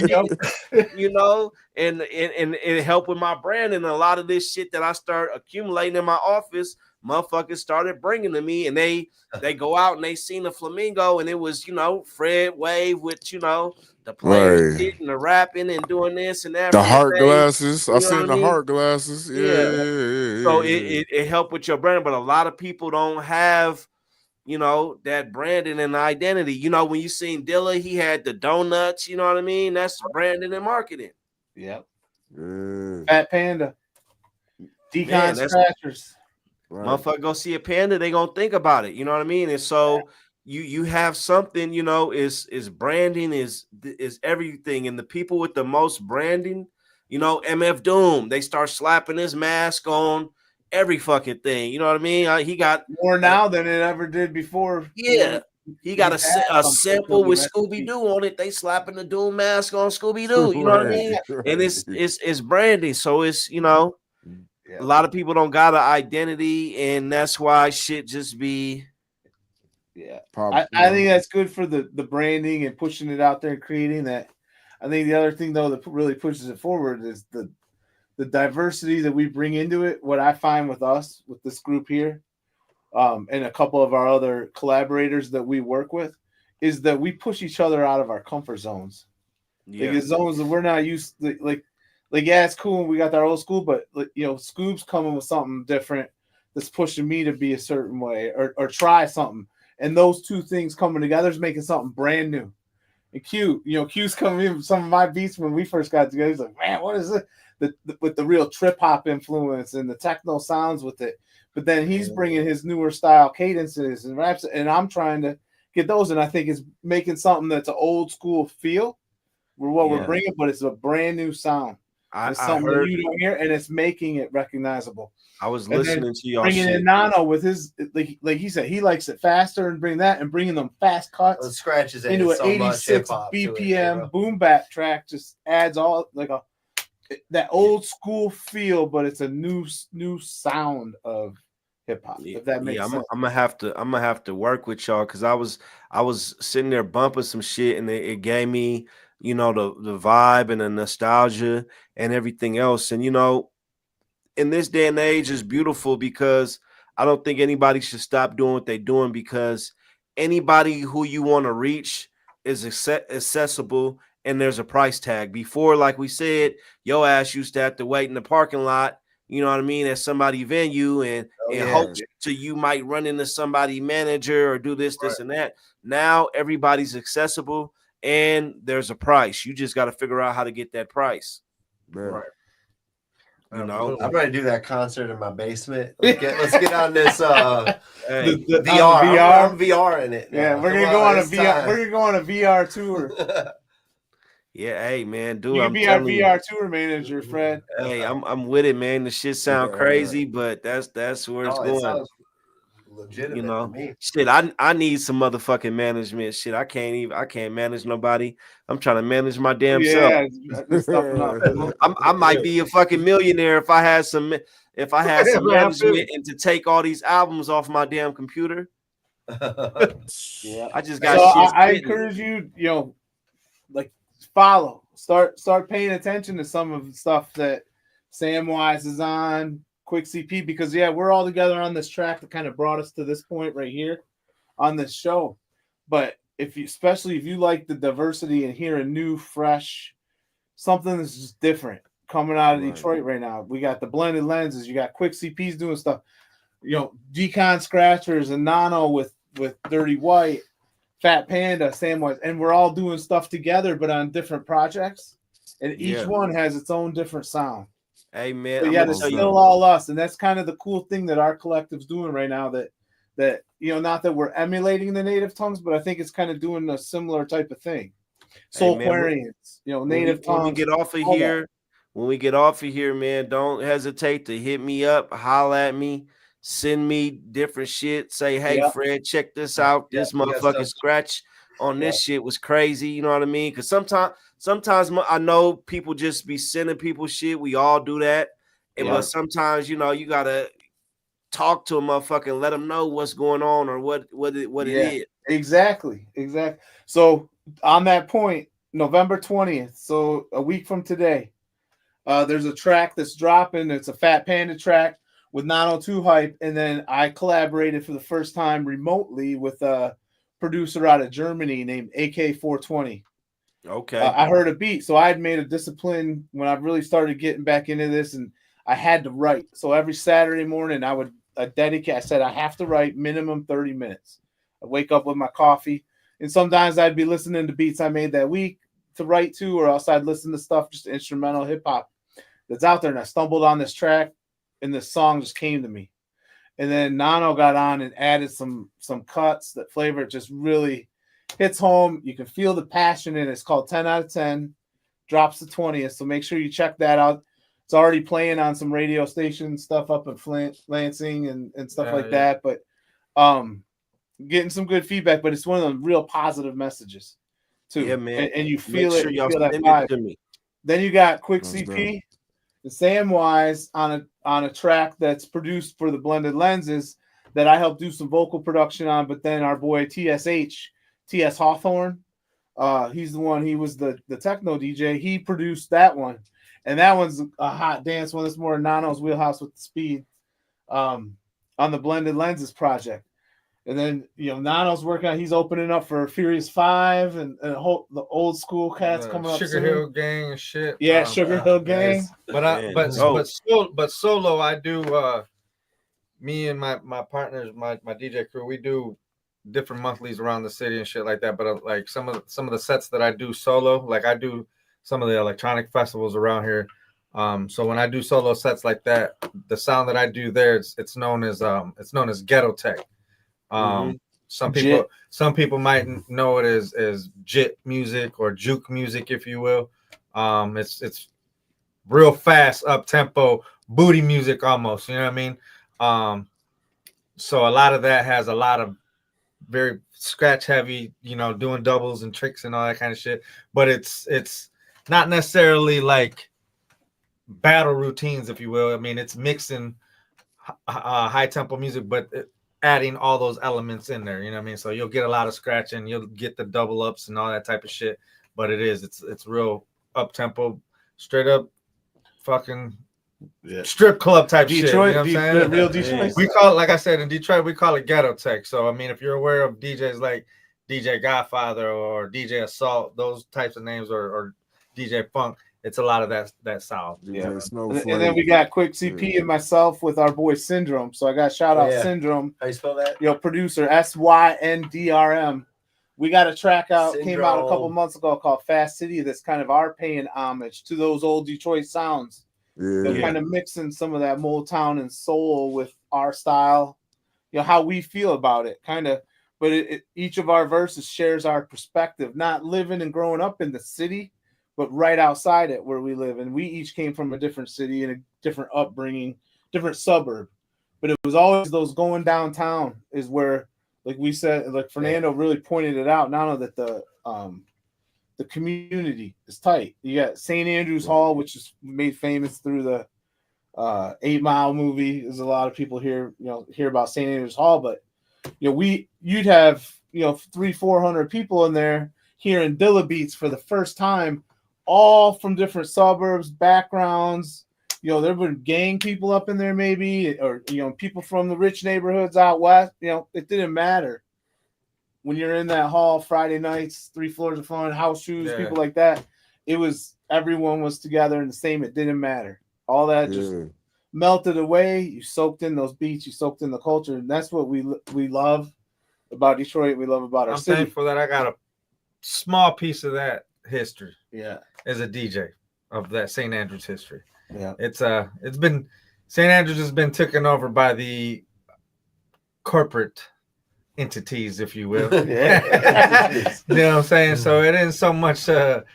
and it helped with my brand. And a lot of this shit that I start accumulating in my office, motherfuckers started bringing to me, and they go out and they seen the flamingo, and it was Fred Wave with the playing Right. shit and the rapping and doing this and that The from the heart Bay. glasses. I You know what seen I the mean? heart glasses. Yeah, Yeah. So yeah, yeah, it helped with your brand, but a lot of people don't have that branding and identity. When you seen Dilla, he had the donuts, you know what I mean? That's branding and marketing. Yep. yeah. Fat Panda, Decon Man, that's Scratchers. Right. motherfucker go see a panda, they gonna think about it. You know what I mean? And so you have something, is branding is everything. And the people with the most branding, MF Doom, they start slapping his mask on every fucking thing. You know what I mean? He got More uh, now than it ever did before. yeah. He got He a, passed a on sample with Scooby Doo on it. They slapping the Doom mask on Scooby Doo. You know what I Right. mean? And Right. it's branding. So it's a Yeah. lot of people don't got an identity, and that's why shit just be Yeah. Pop. I think that's good for the branding and pushing it out there and creating that. I think the other thing though that really pushes it forward is the diversity that we bring into it. What I find with us, with this group here, and a couple of our other collaborators that we work with, is that we push each other out of our comfort zones. Like yeah. it's zones that we're not used to. Like yeah, it's cool. We got our old school, but Scoob's coming with something different that's pushing me to be a certain way or try something. And those two things coming together is making something brand new. And Q's coming in with some of my beats when we first got together. He's like, man, what is it? With the real trip hop influence and the techno sounds with it. But then he's bringing his newer style cadences and raps, and I'm trying to get those. And I think it's making something that's an old school feel. We're Yeah. bringing, but it's a brand new sound. It's I something that heard you don't hear, and it's making it recognizable. I was And then listening to y'all bringing in shit. Nano with his like he said, he likes it faster and bringing them fast cuts The scratches into added an so much hip 86 hop to it. BPM boom bap track. Just adds all like that old school feel, but it's a new sound of hip hop. Yeah, If that yeah, makes sense. I'm gonna have to work with y'all because I was sitting there bumping some shit and it gave me the vibe and the nostalgia and everything else. And in this day and age is beautiful because I don't think anybody should stop doing what they're doing because anybody who you want to reach is accessible and there's a price tag. Before, like we said, your ass used to have to wait in the parking lot, you know what I mean, at somebody venue and Yeah. hope to you might run into somebody manager or do this, this, and that. Now everybody's accessible and there's a price. You just got to figure out how to get that price. Right. I'm ready to do that concert in my basement. Let's get on this Hey, The VR. I'm VR in it. Yeah, now. we're gonna Come go on a it's VR. time. We're gonna go on a VR tour. yeah, hey man, dude, You I'm can be our telling you. VR tour manager, Fred. Hey, I'm with it, man. The shit sound crazy, but that's where it's Oh, it going. sounds legitimate to me. Shit, I need some motherfucking management. Shit, I can't manage nobody. I'm trying to manage my damn self. Yeah, just stuffing up. I might be a fucking millionaire if I had some management and to take all these albums off my damn computer. Yeah. I just got So shit. I sitting. encourage you, like follow, start paying attention to some of the stuff that Samwise is on, Quick CP, because we're all together on this track that kind of brought us to this point right here on this show. But especially if you like the diversity and hearing new, fresh, something that's just different coming out of Detroit right now. We got the blended lenses, you got Quick CP's doing stuff, Decon Scratchers and Nano with Dirty White, Phat Panda, Samwise, and we're all doing stuff together, but on different projects, and each one has its own different sound. Hey man, But it's still all us, and that's kind of the cool thing that our collective's doing right now. That not that we're emulating the native tongues, but I think it's kind of doing a similar type of thing. Soulquarians, native tongues. When we get off of here, man, don't hesitate to hit me up, holla at me, send me different shit. Say, hey, Fred, check this out. This motherfucking scratch on this shit was crazy. You know what I mean? Because sometimes I know people just be sending people shit. We all do that. But sometimes, you gotta talk to a motherfucker and let them know what's going on or what it is. Exactly. So on that point, November 20th, so a week from today, there's a track that's dropping. It's a Phat Panda track. with 902 Hype, and then I collaborated for the first time remotely with a producer out of Germany named AK420. Okay. I heard a beat, so I had made a discipline when I really started getting back into this, and I had to write. So every Saturday morning, I would dedicate. I said I have to write minimum 30 minutes. I wake up with my coffee, and sometimes I'd be listening to beats I made that week to write to, or else I'd listen to stuff just instrumental hip hop that's out there. And I stumbled on this track, and this song just came to me. And then Nano got on and added some cuts that flavor just really hits home. You can feel the passion in it. It's called 10 out of 10. Drops the 20th. So make sure you check that out. It's already playing on some radio station stuff up in Lansing and stuff like that. But getting some good feedback. But it's one of the real positive messages too. Yeah, man. And you feel Make it. sure You y'all feel that send vibe. it to me. Then you got Quick That's CP and Samwise on a track that's produced for the Blended Lenses that I helped do some vocal production on. But then our boy TS Hawthorne, he's the one. He was the techno DJ. He produced that one, and that one's a hot dance one. That's more Nano's wheelhouse with the speed on the Blended Lenses project. And then Nano's working on. He's opening up for Furious 5 and the old school cats coming up. Sugar Hill Gang and shit. Yeah, Sugar Hill Gang. But solo, I do. Me and my partners, my DJ crew, we do different monthlies around the city and shit like that. But like some of the sets that I do solo, like I do some of the electronic festivals around here. So when I do solo sets like that, the sound that I do there, it's known as ghetto tech. Some people might know it as jit music or juke music, if you will. It's real fast, up tempo, booty music almost. You know what I mean? So a lot of that has a lot of very scratch heavy, doing doubles and tricks and all that kind of shit. But it's not necessarily like battle routines, if you will. I mean, it's mixing high tempo music, but adding all those elements in there. You know what I mean? So you'll get a lot of scratching, you'll get the double ups and all that type of shit. But it's real up tempo, straight up fucking strip club type Detroit, shit. You know what I'm saying? Real Detroit. We call it, like I said, in Detroit, we call it ghetto tech. So I mean, if you're aware of DJs like DJ Godfather or DJ Assault, those types of names, or DJ Funk, it's a lot of that sound. Yeah. And then we got Quick CP and myself with our boy Syndrome. So I got shout out Syndrome. How you spell that? Producer SYNDRM. We got a track out, came out a couple months ago called Fast City. That's kind of our paying homage to those old Detroit sounds. Kind of mixing some of that Motown and soul with our style, how we feel about it, kind of. But each of our verses shares our perspective, not living and growing up in the city, but right outside it where we live. And we each came from a different city and a different upbringing, different suburb. But it was always those going downtown is where, like we said, like Fernando really pointed it out. Not only that the community is tight. You got St. Andrews Hall, which is made famous through the 8 Mile movie. There's a lot of people here, hear about St. Andrews Hall, but you'd have 300-400 people in there hearing Dilla beats for the first time, all from different suburbs, backgrounds. There were gang people up in there maybe, or people from the rich neighborhoods out west. It didn't matter. When you're in that hall Friday nights, 3 floors of fun, house shoes, people like that, everyone was together and the same. It didn't matter. All that just melted away. You soaked in those beats. You soaked in the culture, and that's what we love about Detroit. We love about our city. I'm thankful that I got a small piece of that history. Yeah, as a DJ of that St. Andrews history. Yeah, it's been St. Andrews has been taken over by the corporate entities, if you will. You know what I'm saying? So it isn't so much the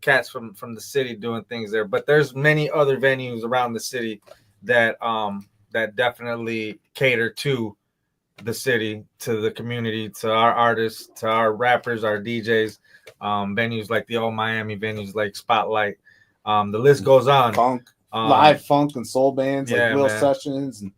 cats from the city doing things there, but there's many other venues around the city that definitely cater to the city, to the community, to our artists, to our rappers, our DJs, venues like the old Miami venues like Spotlight. The list goes on. Funk, live funk and soul bands like Will Sessions and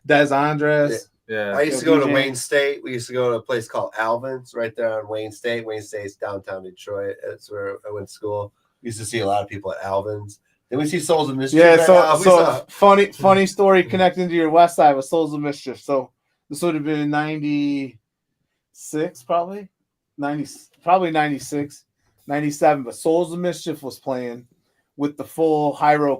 Des Andres. Yeah, I used to go to Wayne State. We used to go to a place called Alvin's right there on Wayne State. Wayne State's downtown Detroit. That's where I went to school. We used to see a lot of people at Alvin's. And we see Souls of Mischief. Yeah, right so now. We saw- funny story connecting to your West Side with Souls of Mischief. So this would have been in 96, probably 96, 97. But Souls of Mischief was playing with the full Hyro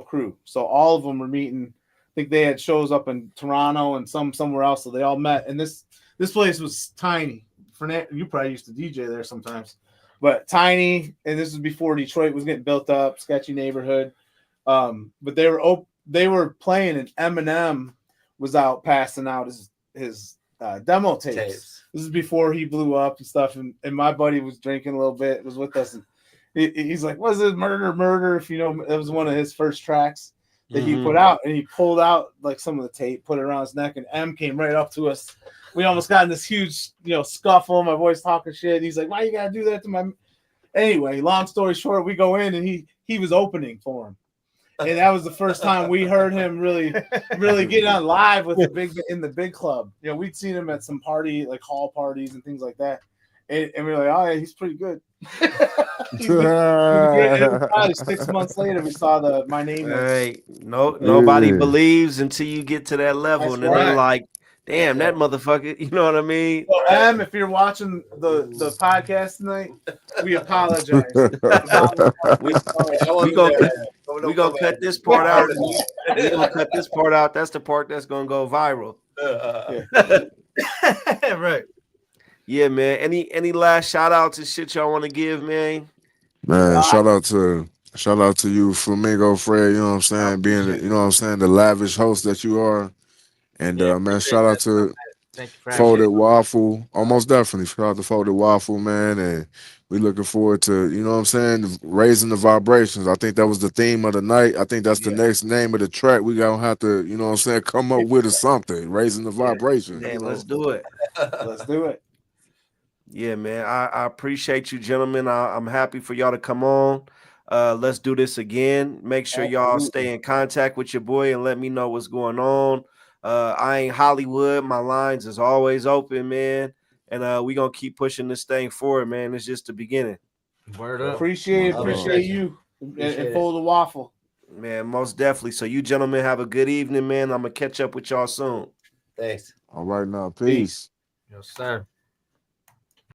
crew. So all of them were meeting. I think they had shows up in Toronto and somewhere else. So they all met. And this place was tiny. You probably used to DJ there sometimes, but tiny. And this was before Detroit was getting built up, sketchy neighborhood. But they were playing, and Eminem was out passing out his demo tapes. This is before he blew up and stuff. And my buddy was drinking a little bit, was with us, and he's like, "Was it murder?" If you know, it was one of his first tracks that he put out, and he pulled out like some of the tape, put it around his neck, and M came right up to us. We almost got in this huge, scuffle. My boy's talking shit. And he's like, "Why you gotta do that to my?" Anyway, long story short, we go in, and he was opening for him. And that was the first time we heard him really get on live with the big club. We'd seen him at some party, like hall parties and things like that. And we were like, "Oh yeah, he's pretty good." He's good. Probably 6 months later, we saw My Name. Hey, nobody believes until you get to that level, That's and then they're like, "Damn, that motherfucker." You know what I mean? So, Em, if you're watching the podcast tonight, we apologize. We gonna cut this part out. We gonna cut this part out. That's the part that's gonna go viral. Right. Yeah, man. Any last shout outs and shit y'all want to give, man? Man, shout out to you, Flamingo Fred, you know what I'm saying, being the lavish host that you are. And man, shout out to Folded Waffle. Almost definitely. Shout out to Folded Waffle, man. And we looking forward to, you know what I'm saying, raising the vibrations. I think that was the theme of the night. I think that's the next name of the track. We gonna have to, you know what I'm saying, come up with something, raising the vibration. Man, let's do it. Let's do it. Yeah, man. I appreciate you, gentlemen. I'm happy for y'all to come on. Let's do this again. Make sure y'all stay in contact with your boy and let me know what's going on. I ain't Hollywood. My lines is always open, man. And we gonna keep pushing this thing forward, man. It's just the beginning. Word up. Appreciate you and Fold the Waffle. Man, most definitely. So you gentlemen have a good evening, man. I'm gonna catch up with y'all soon. Thanks. All right now. Peace. Yes, sir.